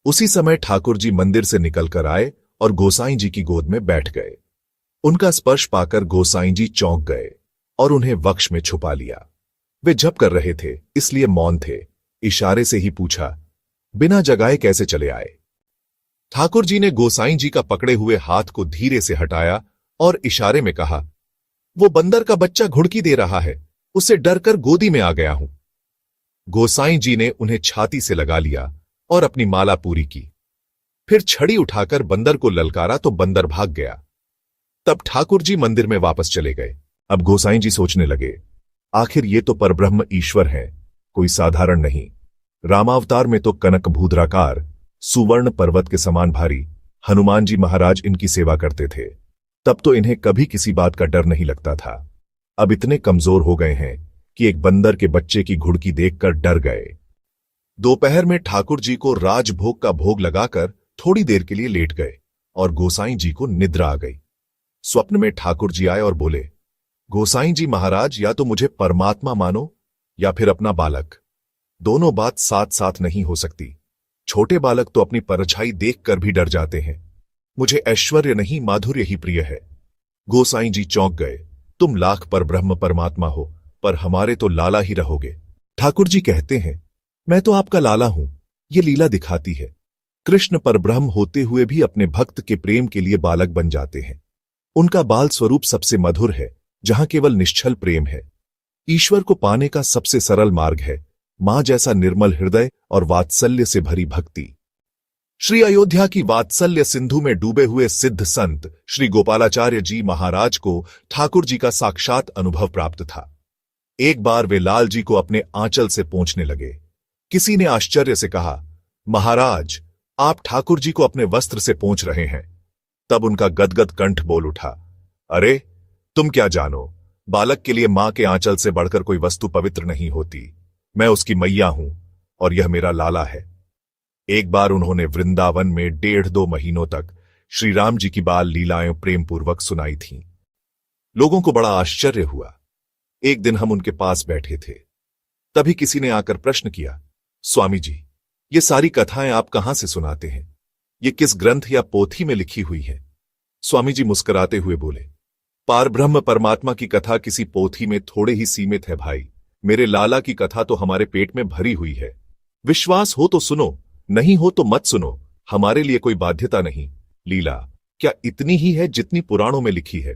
[SPEAKER 1] उसी समय ठाकुर जी मंदिर से निकलकर आए और गोसाई जी की गोद में बैठ गए। उनका स्पर्श पाकर गोसाई जी चौंक गए और उन्हें वक्ष में छुपा लिया। वे जप कर रहे थे, इसलिए मौन थे। इशारे से ही पूछा, बिना जगाए कैसे चले आए। ठाकुर जी ने गोसाई जी का पकड़े हुए हाथ को धीरे से हटाया और इशारे में कहा, वो बंदर का बच्चा घुड़की दे रहा है, उससे डरकर गोदी में आ गया हूं। गोसाई जी ने उन्हें छाती से लगा लिया और अपनी माला पूरी की। फिर छड़ी उठाकर बंदर को ललकारा तो बंदर भाग गया। तब ठाकुर जी मंदिर में वापस चले गए। अब गोसाई जी सोचने लगे, आखिर ये तो परब्रह्म ईश्वर है, कोई साधारण नहीं। रामावतार में तो कनक भूद्राकार, सुवर्ण पर्वत के समान भारी हनुमान जी महाराज इनकी सेवा करते थे। तब तो इन्हें कभी किसी बात का डर नहीं लगता था। अब इतने कमजोर हो गए हैं कि एक बंदर के बच्चे की घुड़की देखकर डर गए। दोपहर में ठाकुर जी को राजभोग का भोग लगाकर थोड़ी देर के लिए लेट गए और गोसाई जी को निद्रा आ गई। स्वप्न में ठाकुर जी आए और बोले, गोसाई जी महाराज, या तो मुझे परमात्मा मानो या फिर अपना बालक, दोनों बात साथ साथ नहीं हो सकती। छोटे बालक तो अपनी परछाई देखकर भी डर जाते हैं, मुझे ऐश्वर्य नहीं माधुर्य ही प्रिय है। गोसाई जी चौंक गए तुम लाख पर ब्रह्म परमात्मा हो, पर हमारे तो लाला ही रहोगे। ठाकुर जी कहते हैं, मैं तो आपका लाला हूं। ये लीला दिखाती है कृष्ण परब्रह्म होते हुए भी अपने भक्त के प्रेम के लिए बालक बन जाते हैं। उनका बाल स्वरूप सबसे मधुर है, जहां केवल निश्चल प्रेम है। ईश्वर को पाने का सबसे सरल मार्ग है मां जैसा निर्मल हृदय और वात्सल्य से भरी भक्ति। श्री अयोध्या की वात्सल्य सिंधु में डूबे हुए सिद्ध संत श्री गोपालाचार्य जी महाराज को ठाकुर जी का साक्षात अनुभव प्राप्त था। एक बार वे लाल जी को अपने आंचल से पोंछने लगे। किसी ने आश्चर्य से कहा, महाराज, आप ठाकुर जी को अपने वस्त्र से पोंछ रहे हैं। तब उनका गदगद कंठ बोल उठा, अरे तुम क्या जानो, बालक के लिए मां के आंचल से बढ़कर कोई वस्तु पवित्र नहीं होती। मैं उसकी मैया हूं और यह मेरा लाला है। एक बार उन्होंने वृंदावन में 1.5-2 महीनों तक श्री राम जी की बाल लीलाएं प्रेम पूर्वक सुनाई थीं। लोगों को बड़ा आश्चर्य हुआ। एक दिन हम उनके पास बैठे थे, तभी किसी ने आकर प्रश्न किया, स्वामी जी, ये सारी कथाएं आप कहां से सुनाते हैं? ये किस ग्रंथ या पोथी में लिखी हुई है? स्वामी जी मुस्कुराते हुए बोले, पारब्रह्म परमात्मा की कथा किसी पोथी में थोड़े ही सीमित है भाई। मेरे लाला की कथा तो हमारे पेट में भरी हुई है। विश्वास हो तो सुनो, नहीं हो तो मत सुनो, हमारे लिए कोई बाध्यता नहीं। लीला क्या इतनी ही है जितनी पुराणों में लिखी है?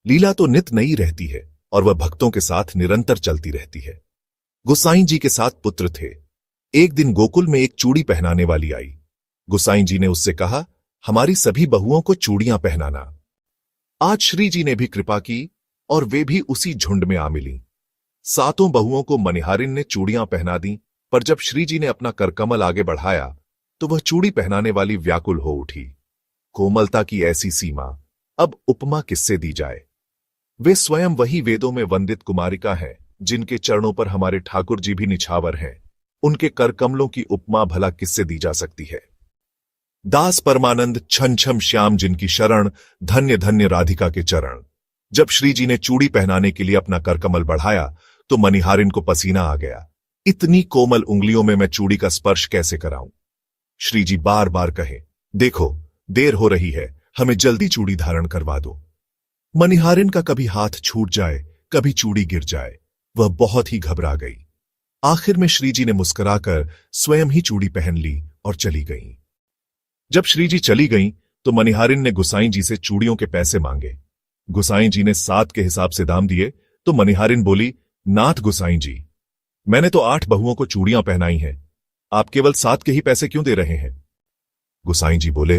[SPEAKER 1] लीला तो नित नई रहती है और वह भक्तों के साथ निरंतर चलती रहती है। गोसाई जी के 7 पुत्र थे। एक दिन गोकुल में एक चूड़ी पहनाने वाली आई। गोसाई जी ने उससे कहा, हमारी सभी बहुओं को चूड़ियां पहनाना। आज श्री जी ने भी कृपा की और वे भी उसी झुंड में आ मिली। 7 बहुओं को मनिहारिन ने चूड़ियां पहना दी, पर जब श्री जी ने अपना करकमल आगे बढ़ाया तो वह चूड़ी पहनाने वाली व्याकुल हो उठी। कोमलता की ऐसी सीमा, अब उपमा किससे दी जाए? वे स्वयं वही वेदों में वंदित कुमारिका हैं जिनके चरणों पर हमारे ठाकुर जी भी निछावर हैं। उनके करकमलों की उपमा भला किससे दी जा सकती है? दास परमानंद छम छम श्याम जिनकी शरण, धन्य धन्य राधिका के चरण। जब श्री जी ने चूड़ी पहनाने के लिए अपना करकमल बढ़ाया तो मनिहारिन को पसीना आ गया। इतनी कोमल उंगलियों में मैं चूड़ी का स्पर्श कैसे कराऊं? श्री जी बार बार कहे, देखो देर हो रही है, हमें जल्दी चूड़ी धारण करवा दो। मनिहारिन का कभी हाथ छूट जाए, कभी चूड़ी गिर जाए। वह बहुत ही घबरा गई। आखिर में श्री जी ने मुस्कुराकर स्वयं ही चूड़ी पहन ली और चली गईं। जब श्री जी चली गईं तो मनिहारिन ने गोसाई जी से चूड़ियों के पैसे मांगे। गोसाई जी ने 7 के हिसाब से दाम दिए तो मनिहारिन बोली, नाथ गोसाई जी, मैंने तो 8 बहुओं को चूड़ियां पहनाई हैं, आप केवल 7 के ही पैसे क्यों दे रहे हैं? गोसाई जी बोले,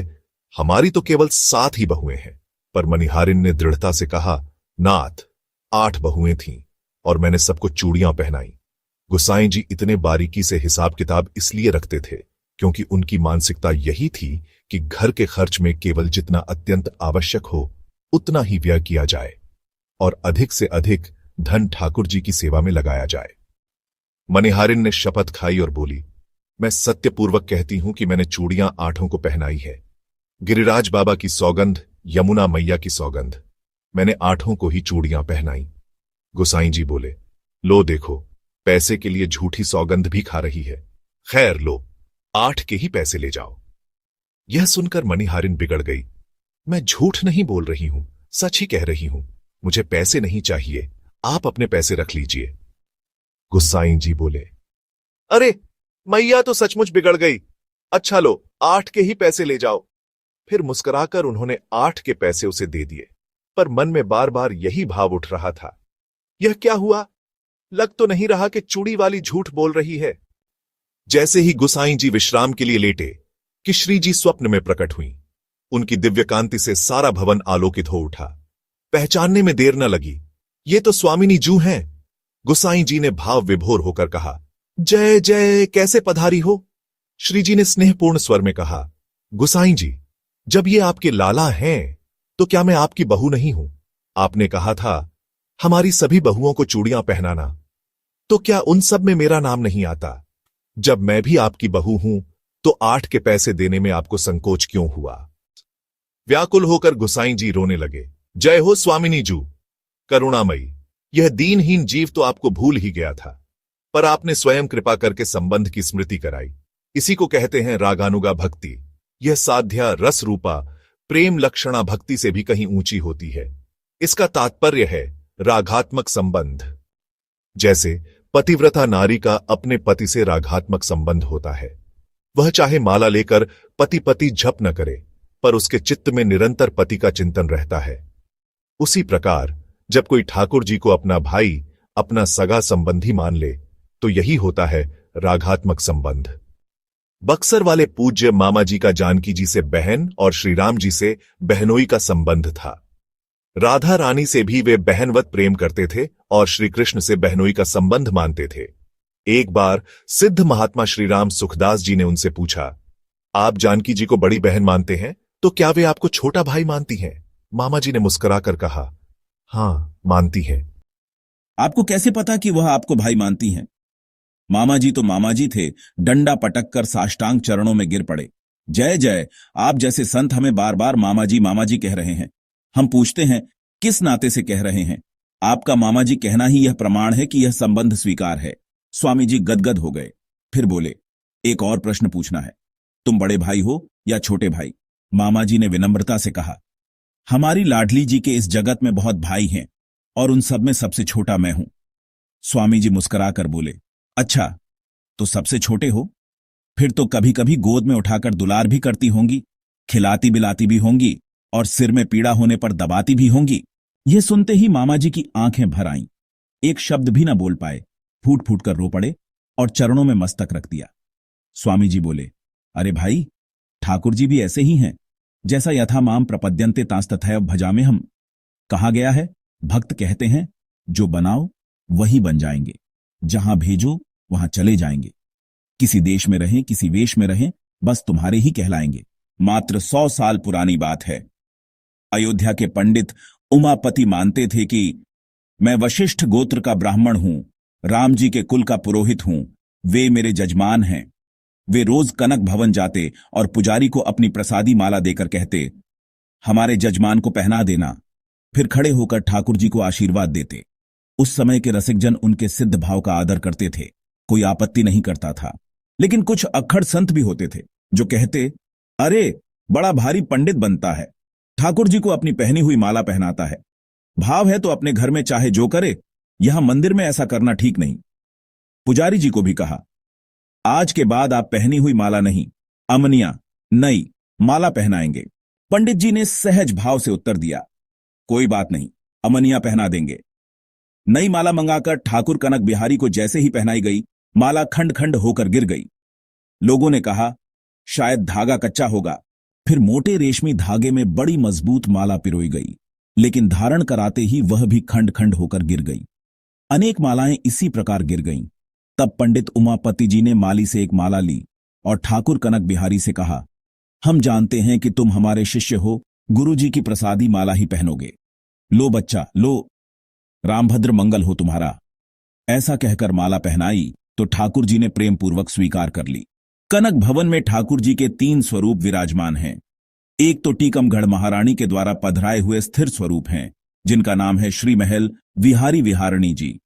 [SPEAKER 1] हमारी तो केवल 7 ही बहुएं हैं। पर मनिहारिन ने दृढ़ता से कहा, नाथ, 8 बहुएं थीं और मैंने सबको चूड़ियां पहनाई। गोसाई जी इतने बारीकी से हिसाब किताब इसलिए रखते थे क्योंकि उनकी मानसिकता यही थी कि घर के खर्च में केवल जितना अत्यंत आवश्यक हो उतना ही व्यय किया जाए और अधिक से अधिक धन ठाकुर जी की सेवा में लगाया जाए। मनिहारिन ने शपथ खाई और बोली, मैं सत्यपूर्वक कहती हूं कि मैंने चूड़ियां 8 को पहनाई है। गिरिराज बाबा की सौगंध, यमुना मैया की सौगंध, मैंने 8 को ही चूड़ियां पहनाई। गोसाई जी बोले, लो देखो, पैसे के लिए झूठी सौगंध भी खा रही है। खैर लो, 8 के ही पैसे ले जाओ। यह सुनकर मनिहारिन बिगड़ गई। मैं झूठ नहीं बोल रही हूं, सच ही कह रही हूं। मुझे पैसे नहीं चाहिए, आप अपने पैसे रख लीजिए। गोसाई जी बोले, अरे मैया तो सचमुच बिगड़ गई। अच्छा लो, 8 के ही पैसे ले जाओ। फिर मुस्कुराकर उन्होंने 8 के पैसे उसे दे दिए, पर मन में बार बार यही भाव उठ रहा था, यह क्या हुआ? लग तो नहीं रहा कि चूड़ी वाली झूठ बोल रही है। जैसे ही गोसाई जी विश्राम के लिए लेटे कि श्री जी स्वप्न में प्रकट हुई। उनकी दिव्य कांति से सारा भवन आलोकित हो उठा। पहचानने में देर न लगी, ये तो स्वामिनी जू हैं। गोसाई जी ने भाव विभोर होकर कहा, जय जय, कैसे पधारी हो? श्री जी ने स्नेहपूर्ण स्वर में कहा, गोसाई जी, जब ये आपके लाला हैं तो क्या मैं आपकी बहू नहीं हूं? आपने कहा था हमारी सभी बहुओं को चूड़ियां पहनाना, तो क्या उन सब में मेरा नाम नहीं आता? जब मैं भी आपकी बहू हूं तो 8 के पैसे देने में आपको संकोच क्यों हुआ? व्याकुल होकर गोसाई जी रोने लगे। जय हो स्वामिनी जू, करुणामयी, यह दीनहीन जीव तो आपको भूल ही गया था, पर आपने स्वयं कृपा करके संबंध की स्मृति कराई। इसी को कहते हैं रागानुगा भक्ति। यह साध्या रस रूपा प्रेम लक्षणा भक्ति से भी कहीं ऊंची होती है। इसका तात्पर्य है रागात्मक संबंध। जैसे पतिव्रता नारी का अपने पति से रागात्मक संबंध होता है, वह चाहे माला लेकर पति पति जप न करे, पर उसके चित्त में निरंतर पति का चिंतन रहता है। उसी प्रकार जब कोई ठाकुर जी को अपना भाई, अपना सगा संबंधी मान ले, तो यही होता है रागात्मक संबंध। बक्सर वाले पूज्य मामा जी का जानकी जी से बहन और श्रीराम जी से बहनोई का संबंध था। राधा रानी से भी वे बहनवत प्रेम करते थे और श्री कृष्ण से बहनोई का संबंध मानते थे। एक बार सिद्ध महात्मा श्रीराम सुखदास जी ने उनसे पूछा, आप जानकी जी को बड़ी बहन मानते हैं, तो क्या वे आपको छोटा भाई मानती हैं? मामा जी ने मुस्कुराकर कहा, हां, मानती हैं।
[SPEAKER 3] आपको कैसे पता कि वह आपको भाई मानती हैं? मामा जी तो मामा जी थे, डंडा पटक कर साष्टांग चरणों में गिर पड़े। जय जय, आप जैसे संत हमें बार बार मामा जी कह रहे हैं। हम पूछते हैं, किस नाते से कह रहे हैं? आपका मामा जी कहना ही यह प्रमाण है कि यह संबंध स्वीकार है। स्वामी जी गदगद हो गए, फिर बोले, एक और प्रश्न पूछना है। तुम बड़े भाई हो या छोटे भाई? मामा जी ने विनम्रता से कहा, हमारी लाडली जी के इस जगत में बहुत भाई हैं और उन सब में सबसे छोटा मैं हूं। स्वामी जी मुस्कुराकर बोले, अच्छा, तो सबसे छोटे हो? फिर तो कभी कभी गोद में उठाकर दुलार भी करती होंगी, खिलाती बिलाती भी होंगी और सिर में पीड़ा होने पर दबाती भी होंगी। यह सुनते ही मामा जी की आंखें भर आईं। एक शब्द भी न बोल पाए, फूट फूट कर रो पड़े और चरणों में मस्तक रख दिया। स्वामी जी बोले, अरे भाई, ठाकुर जी भी ऐसे ही हैं, जैसा यथा माम प्रपद्यन्ते तांस्तथैव भजामे हम। कहा गया है, भक्त कहते हैं, जो बनाओ वही बन जाएंगे, जहां भेजो वहां चले जाएंगे। किसी देश में रहें, किसी वेश में रहें, बस तुम्हारे ही कहलाएंगे। मात्र 100 साल पुरानी बात है। अयोध्या के पंडित उमापति मानते थे कि मैं वशिष्ठ गोत्र का ब्राह्मण हूं, राम जी के कुल का पुरोहित हूं, वे मेरे जजमान हैं। वे रोज कनक भवन जाते और पुजारी को अपनी प्रसादी माला देकर कहते, हमारे जजमान को पहना देना। फिर खड़े होकर ठाकुर जी को आशीर्वाद देते। उस समय के रसिकजन उनके सिद्ध भाव का आदर करते थे, कोई आपत्ति नहीं करता था। लेकिन कुछ अक्खड़ संत भी होते थे जो कहते, अरे बड़ा भारी पंडित बनता है, ठाकुर जी को अपनी पहनी हुई माला पहनाता है। भाव है तो अपने घर में चाहे जो करे, यहां मंदिर में ऐसा करना ठीक नहीं। पुजारी जी को भी कहा, आज के बाद आप पहनी हुई माला नहीं, अमनिया नई माला पहनाएंगे। पंडित जी ने सहज भाव से उत्तर दिया, कोई बात नहीं, अमनिया पहना देंगे। नई माला मंगाकर ठाकुर कनक बिहारी को जैसे ही पहनाई गई, माला खंड खंड होकर गिर गई। लोगों ने कहा, शायद धागा कच्चा होगा। फिर मोटे रेशमी धागे में बड़ी मजबूत माला पिरोई गई, लेकिन धारण कराते ही वह भी खंड खंड होकर गिर गई। अनेक मालाएं इसी प्रकार गिर गईं। तब पंडित उमापति जी ने माली से एक माला ली और ठाकुर कनक बिहारी से कहा, हम जानते हैं कि तुम हमारे शिष्य हो, गुरु जी की प्रसादी माला ही पहनोगे। लो बच्चा, लो, रामभद्र मंगल हो तुम्हारा। ऐसा कहकर माला पहनाई तो ठाकुर जी ने प्रेम पूर्वक स्वीकार कर ली। कनक भवन में ठाकुर जी के 3 स्वरूप विराजमान हैं। एक तो टीकमगढ़ महारानी के द्वारा पधराए हुए स्थिर स्वरूप हैं, जिनका नाम है श्री महल विहारी विहारणी जी।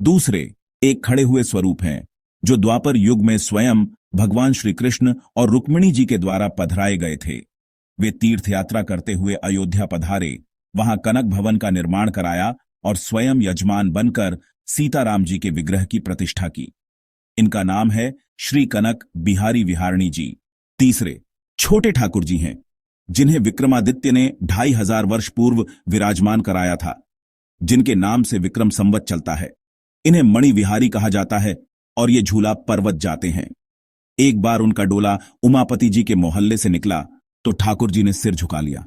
[SPEAKER 3] दूसरे एक खड़े हुए स्वरूप हैं, जो द्वापर युग में स्वयं भगवान श्री कृष्ण और रुक्मिणी जी के द्वारा पधराए गए थे। वे तीर्थ यात्रा करते हुए अयोध्या पधारे, वहां कनक भवन का निर्माण कराया और स्वयं यजमान बनकर सीताराम जी के विग्रह की प्रतिष्ठा की। इनका नाम है श्री कनक बिहारी विहारणी जी। तीसरे छोटे ठाकुर जी हैं, जिन्हें विक्रमादित्य ने 2500 वर्ष पूर्व विराजमान कराया था, जिनके नाम से विक्रम संवत चलता है। इन्हें मणि विहारी कहा जाता है और ये झूला पर्वत जाते हैं। एक बार उनका डोला उमापति जी के मोहल्ले से निकला तो ठाकुर जी ने सिर झुका लिया,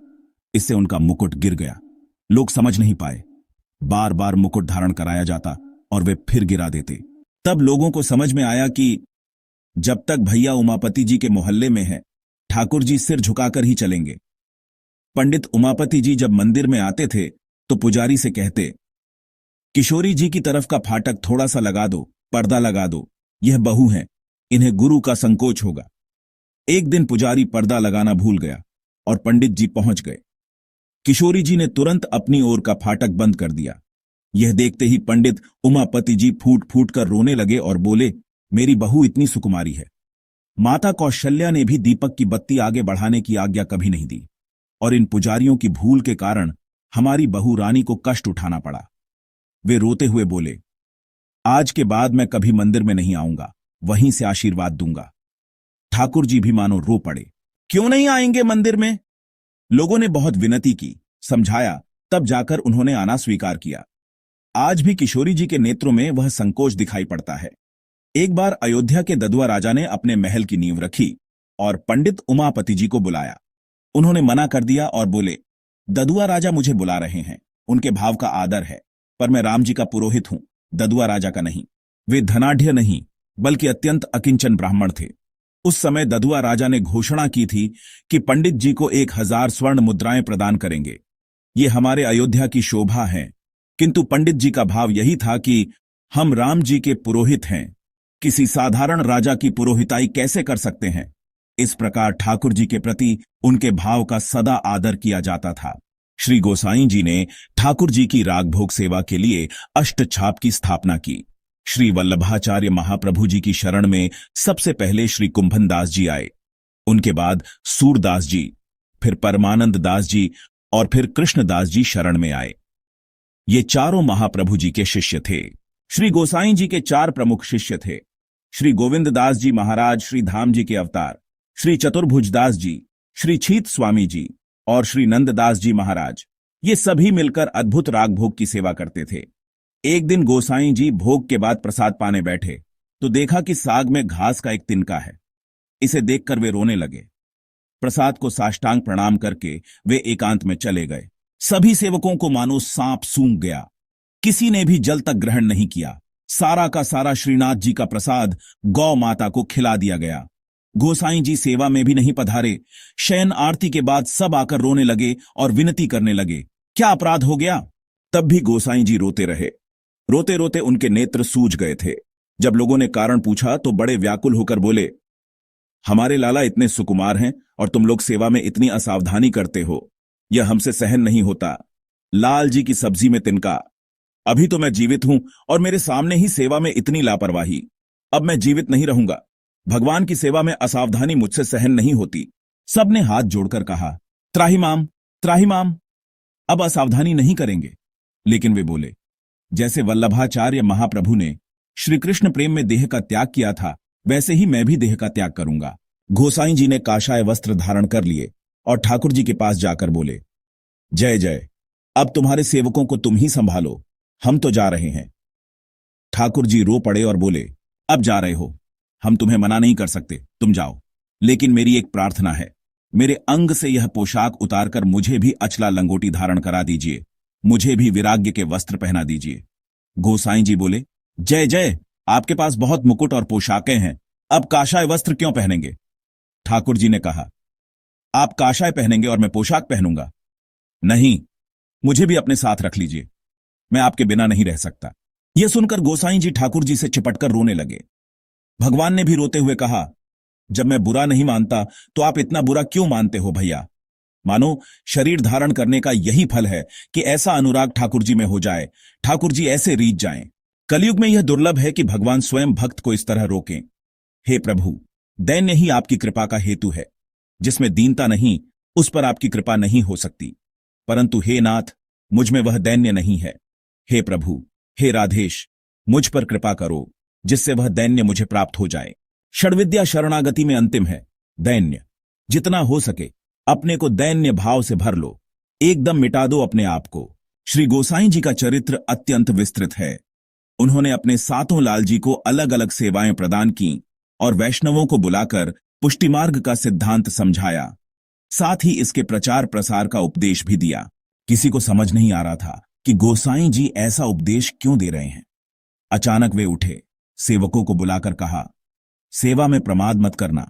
[SPEAKER 3] इससे उनका मुकुट गिर गया। लोग समझ नहीं पाए, बार बार मुकुट धारण कराया जाता और वे फिर गिरा देते। तब लोगों को समझ में आया कि जब तक भैया उमापति जी के मोहल्ले में है, ठाकुर जी सिर झुकाकर ही चलेंगे। पंडित उमापति जी जब मंदिर में आते थे तो पुजारी से कहते, किशोरी जी की तरफ का फाटक थोड़ा सा लगा दो, पर्दा लगा दो, यह बहू हैं, इन्हें गुरु का संकोच होगा। एक दिन पुजारी पर्दा लगाना भूल गया और पंडित जी पहुंच गए। किशोरी जी ने तुरंत अपनी ओर का फाटक बंद कर दिया। यह देखते ही पंडित उमापति जी फूट फूट कर रोने लगे और बोले, मेरी बहू इतनी सुकुमारी है। माता कौशल्या ने भी दीपक की बत्ती आगे बढ़ाने की आज्ञा कभी नहीं दी और इन पुजारियों की भूल के कारण हमारी बहू रानी को कष्ट उठाना पड़ा। वे रोते हुए बोले, आज के बाद मैं कभी मंदिर में नहीं आऊंगा, वहीं से आशीर्वाद दूंगा। ठाकुर जी भी मानो रो पड़े। क्यों नहीं आएंगे मंदिर में? लोगों ने बहुत विनती की, समझाया, तब जाकर उन्होंने आना स्वीकार किया। आज भी किशोरी जी के नेत्रों में वह संकोच दिखाई पड़ता है। एक बार अयोध्या के ददुआ राजा ने अपने महल की नींव रखी और पंडित उमापति जी को बुलाया। उन्होंने मना कर दिया और बोले, ददुआ राजा मुझे बुला रहे हैं, उनके भाव का आदर है, पर मैं राम जी का पुरोहित हूं, ददुआ राजा का नहीं। वे धनाढ्य नहीं बल्कि अत्यंत अकिंचन ब्राह्मण थे। उस समय ददुआ राजा ने घोषणा की थी कि पंडित जी को 1000 स्वर्ण मुद्राएं प्रदान करेंगे। ये हमारे अयोध्या की शोभा है, किंतु पंडित जी का भाव यही था कि हम राम जी के पुरोहित हैं, किसी साधारण राजा की पुरोहिताई कैसे कर सकते हैं। इस प्रकार ठाकुर जी के प्रति उनके भाव का सदा आदर किया जाता था। श्री गोसाई जी ने ठाकुर जी की रागभोग सेवा के लिए अष्टछाप की स्थापना की। श्री वल्लभाचार्य महाप्रभु जी की शरण में सबसे पहले श्री कुंभन दास जी आए, उनके बाद सूरदास जी, फिर परमानंद दास जी और फिर कृष्णदास जी शरण में आए। ये चारों महाप्रभु जी के शिष्य थे। श्री गोसाई जी के 4 प्रमुख शिष्य थे। श्री गोविंद दास जी महाराज श्री धाम जी के अवतार, श्री चतुर्भुज दास जी, श्री छीत स्वामी जी और श्री नंददास जी महाराज। ये सभी मिलकर अद्भुत रागभोग की सेवा करते थे। एक दिन गोसाई जी भोग के बाद प्रसाद पाने बैठे तो देखा कि साग में घास का एक तिनका है। इसे देखकर वे रोने लगे। प्रसाद को साष्टांग प्रणाम करके वे एकांत में चले गए। सभी सेवकों को मानो सांप सूंघ गया। किसी ने भी जल तक ग्रहण नहीं किया। सारा का सारा श्रीनाथ जी का प्रसाद गौ माता को खिला दिया गया। गोसाई जी सेवा में भी नहीं पधारे। शयन आरती के बाद सब आकर रोने लगे और विनती करने लगे, क्या अपराध हो गया? तब भी गोसाई जी रोते रहे। रोते रोते उनके नेत्र सूज गए थे। जब लोगों ने कारण पूछा तो बड़े व्याकुल होकर बोले, हमारे लाला इतने सुकुमार हैं और तुम लोग सेवा में इतनी असावधानी करते हो, यह हमसे सहन नहीं होता। लाल जी की सब्जी में तिनका। अभी तो मैं जीवित हूं और मेरे सामने ही सेवा में इतनी लापरवाही। अब मैं जीवित नहीं रहूंगा। भगवान की सेवा में असावधानी मुझसे सहन नहीं होती। सबने हाथ जोड़कर कहा, त्राहिमाम, त्राहिमाम, अब असावधानी नहीं करेंगे। लेकिन वे बोले, जैसे वल्लभाचार्य महाप्रभु ने श्री कृष्ण प्रेम में देह का त्याग किया था, वैसे ही मैं भी देह का त्याग करूंगा। गोसाई जी ने काशाय वस्त्र धारण कर लिए और ठाकुर जी के पास जाकर बोले, जय जय, अब तुम्हारे सेवकों को तुम ही संभालो, हम तो जा रहे हैं। ठाकुर जी रो पड़े और बोले, अब जा रहे हो, हम तुम्हें मना नहीं कर सकते, तुम जाओ। लेकिन मेरी एक प्रार्थना है, मेरे अंग से यह पोशाक उतारकर मुझे भी अचला लंगोटी धारण करा दीजिए, मुझे भी विराग्य के वस्त्र पहना दीजिए। गोसाई जी बोले, जय जय, आपके पास बहुत मुकुट और पोशाकें हैं, अब काशाय वस्त्र क्यों पहनेंगे? ठाकुर जी ने कहा, आप काशाय पहनेंगे और मैं पोशाक पहनूंगा? नहीं, मुझे भी अपने साथ रख लीजिए, मैं आपके बिना नहीं रह सकता। यह सुनकर गोसाई जी ठाकुर जी से चिपटकर रोने लगे। भगवान ने भी रोते हुए कहा, जब मैं बुरा नहीं मानता तो आप इतना बुरा क्यों मानते हो भैया? मानो शरीर धारण करने का यही फल है कि ऐसा अनुराग ठाकुर जी में हो जाए, ठाकुर जी ऐसे रीझ जाएं। कलयुग में यह दुर्लभ है कि भगवान स्वयं भक्त को इस तरह रोकें। हे प्रभु, दैन्य ही आपकी कृपा का हेतु है। जिसमें दीनता नहीं, उस पर आपकी कृपा नहीं हो सकती। परंतु हे नाथ, मुझ में वह दैन्य नहीं है। हे प्रभु, हे राधेश, मुझ पर कृपा करो, जिससे वह दैन्य मुझे प्राप्त हो जाए। षड्विद्या शरणागति में अंतिम है दैन्य। जितना हो सके अपने को दैन्य भाव से भर लो, एकदम मिटा दो अपने आप को। श्री गोसाई जी का चरित्र अत्यंत विस्तृत है। उन्होंने अपने 7 लाल जी को अलग अलग सेवाएं प्रदान की और वैष्णवों को बुलाकर पुष्टि मार्ग का सिद्धांत समझाया। साथ ही इसके प्रचार प्रसार का उपदेश भी दिया। किसी को समझ नहीं आ रहा था कि गोसाई जी ऐसा उपदेश क्यों दे रहे हैं। अचानक वे उठे, सेवकों को बुलाकर कहा, सेवा में प्रमाद मत करना।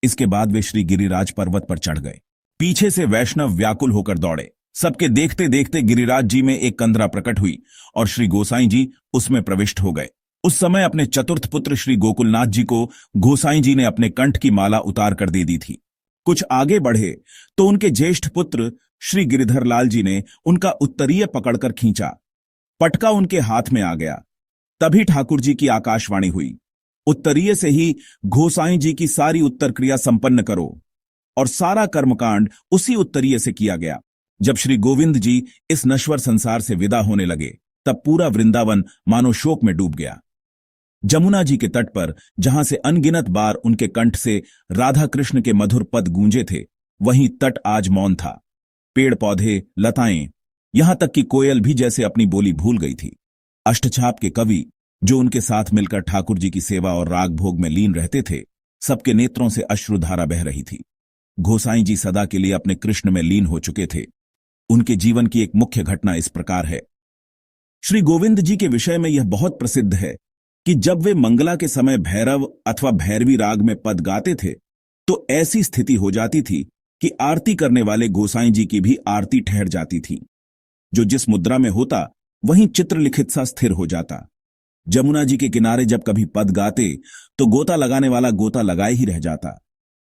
[SPEAKER 3] इसके बाद वे श्री गिरिराज पर्वत पर चढ़ गए। पीछे से वैष्णव व्याकुल होकर दौड़े। सबके देखते देखते गिरिराज जी में एक कंदरा प्रकट हुई और श्री गोसाई जी उसमें प्रविष्ट हो गए। उस समय अपने चतुर्थ पुत्र श्री गोकुलनाथ जी को गोसाई जी ने अपने कंठ की माला उतार कर दे दी थी। कुछ आगे बढ़े तो उनके ज्येष्ठ पुत्र श्री गिरिधर लाल जी ने उनका उत्तरीय पकड़कर खींचा। पटका उनके हाथ में आ गया। तभी ठाकुर जी की आकाशवाणी हुई, उत्तरीय से ही गोसाई जी की सारी उत्तर क्रिया संपन्न करो। और सारा कर्मकांड उसी उत्तरीय से किया गया। जब श्री गोविंद जी इस नश्वर संसार से विदा होने लगे तब पूरा वृंदावन मानो शोक में डूब गया। जमुना जी के तट पर जहां से अनगिनत बार उनके कंठ से राधा कृष्ण के मधुर पद गूंजे थे, वहीं तट आज मौन था। पेड़ पौधे, लताएं, यहां तक कि कोयल भी जैसे अपनी बोली भूल गई थी। अष्टछाप के कवि जो उनके साथ मिलकर ठाकुर जी की सेवा और राग भोग में लीन रहते थे, सबके नेत्रों से अश्रुधारा बह रही थी। गोसाई जी सदा के लिए अपने कृष्ण में लीन हो चुके थे। उनके जीवन की एक मुख्य घटना इस प्रकार है। श्री गोविंद जी के विषय में यह बहुत प्रसिद्ध है कि जब वे मंगला के समय भैरव अथवा भैरवी राग में पद गाते थे तो ऐसी स्थिति हो जाती थी कि आरती करने वाले गोसाई जी की भी आरती ठहर जाती थी। जो जिस मुद्रा में होता वहीं चित्रलिखित सा स्थिर हो जाता। जमुना जी के किनारे जब कभी पद गाते तो गोता लगाने वाला गोता लगाए ही रह जाता,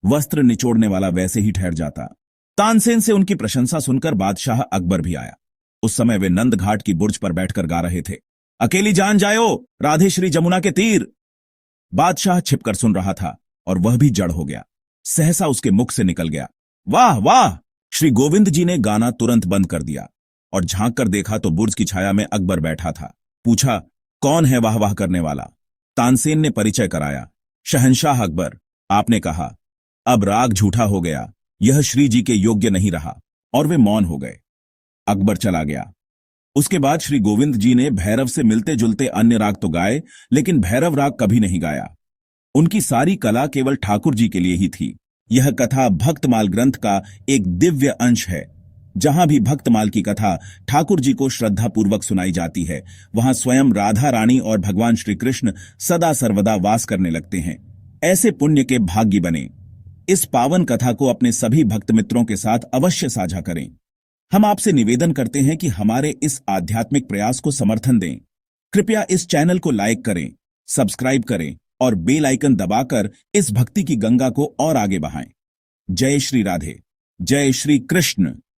[SPEAKER 3] वस्त्र निचोड़ने वाला वैसे ही ठहर जाता। तानसेन से उनकी प्रशंसा सुनकर बादशाह अकबर भी आया। उस समय वे नंद घाट की बुर्ज पर बैठकर गा रहे थे, अकेली जान जायो राधे श्री जमुना के तीर। बादशाह छिपकर सुन रहा था और वह भी जड़ हो गया। सहसा उसके मुख से निकल गया, वाह वाह। श्री गोविंद जी ने गाना तुरंत बंद कर दिया और झांक कर देखा तो बुर्ज की छाया में अकबर बैठा था। पूछा, कौन है वाह वाह करने वाला? तानसेन ने परिचय कराया, शहंशाह अकबर। आपने कहा, अब राग झूठा हो गया, यह श्री जी के योग्य नहीं रहा, और वे मौन हो गए। अकबर चला गया। उसके बाद श्री गोविंद जी ने भैरव से मिलते जुलते अन्य राग तो गाए, लेकिन भैरव राग कभी नहीं गाया। उनकी सारी कला केवल ठाकुर जी के लिए ही थी। यह कथा भक्तमाल ग्रंथ का एक दिव्य अंश है। जहां भी भक्तमाल की कथा ठाकुर जी को श्रद्धापूर्वक सुनाई जाती है, वहां स्वयं राधा रानी और भगवान श्री कृष्ण सदा सर्वदा वास करने लगते हैं। ऐसे पुण्य के भाग्य बने। इस पावन कथा को अपने सभी भक्त मित्रों के साथ अवश्य साझा करें। हम आपसे निवेदन करते हैं कि हमारे इस आध्यात्मिक प्रयास को समर्थन दें। कृपया इस चैनल को लाइक करें, सब्सक्राइब करें और बेल आइकन दबाकर इस भक्ति की गंगा को और आगे बढ़ाएं। जय श्री राधे, जय श्री कृष्ण।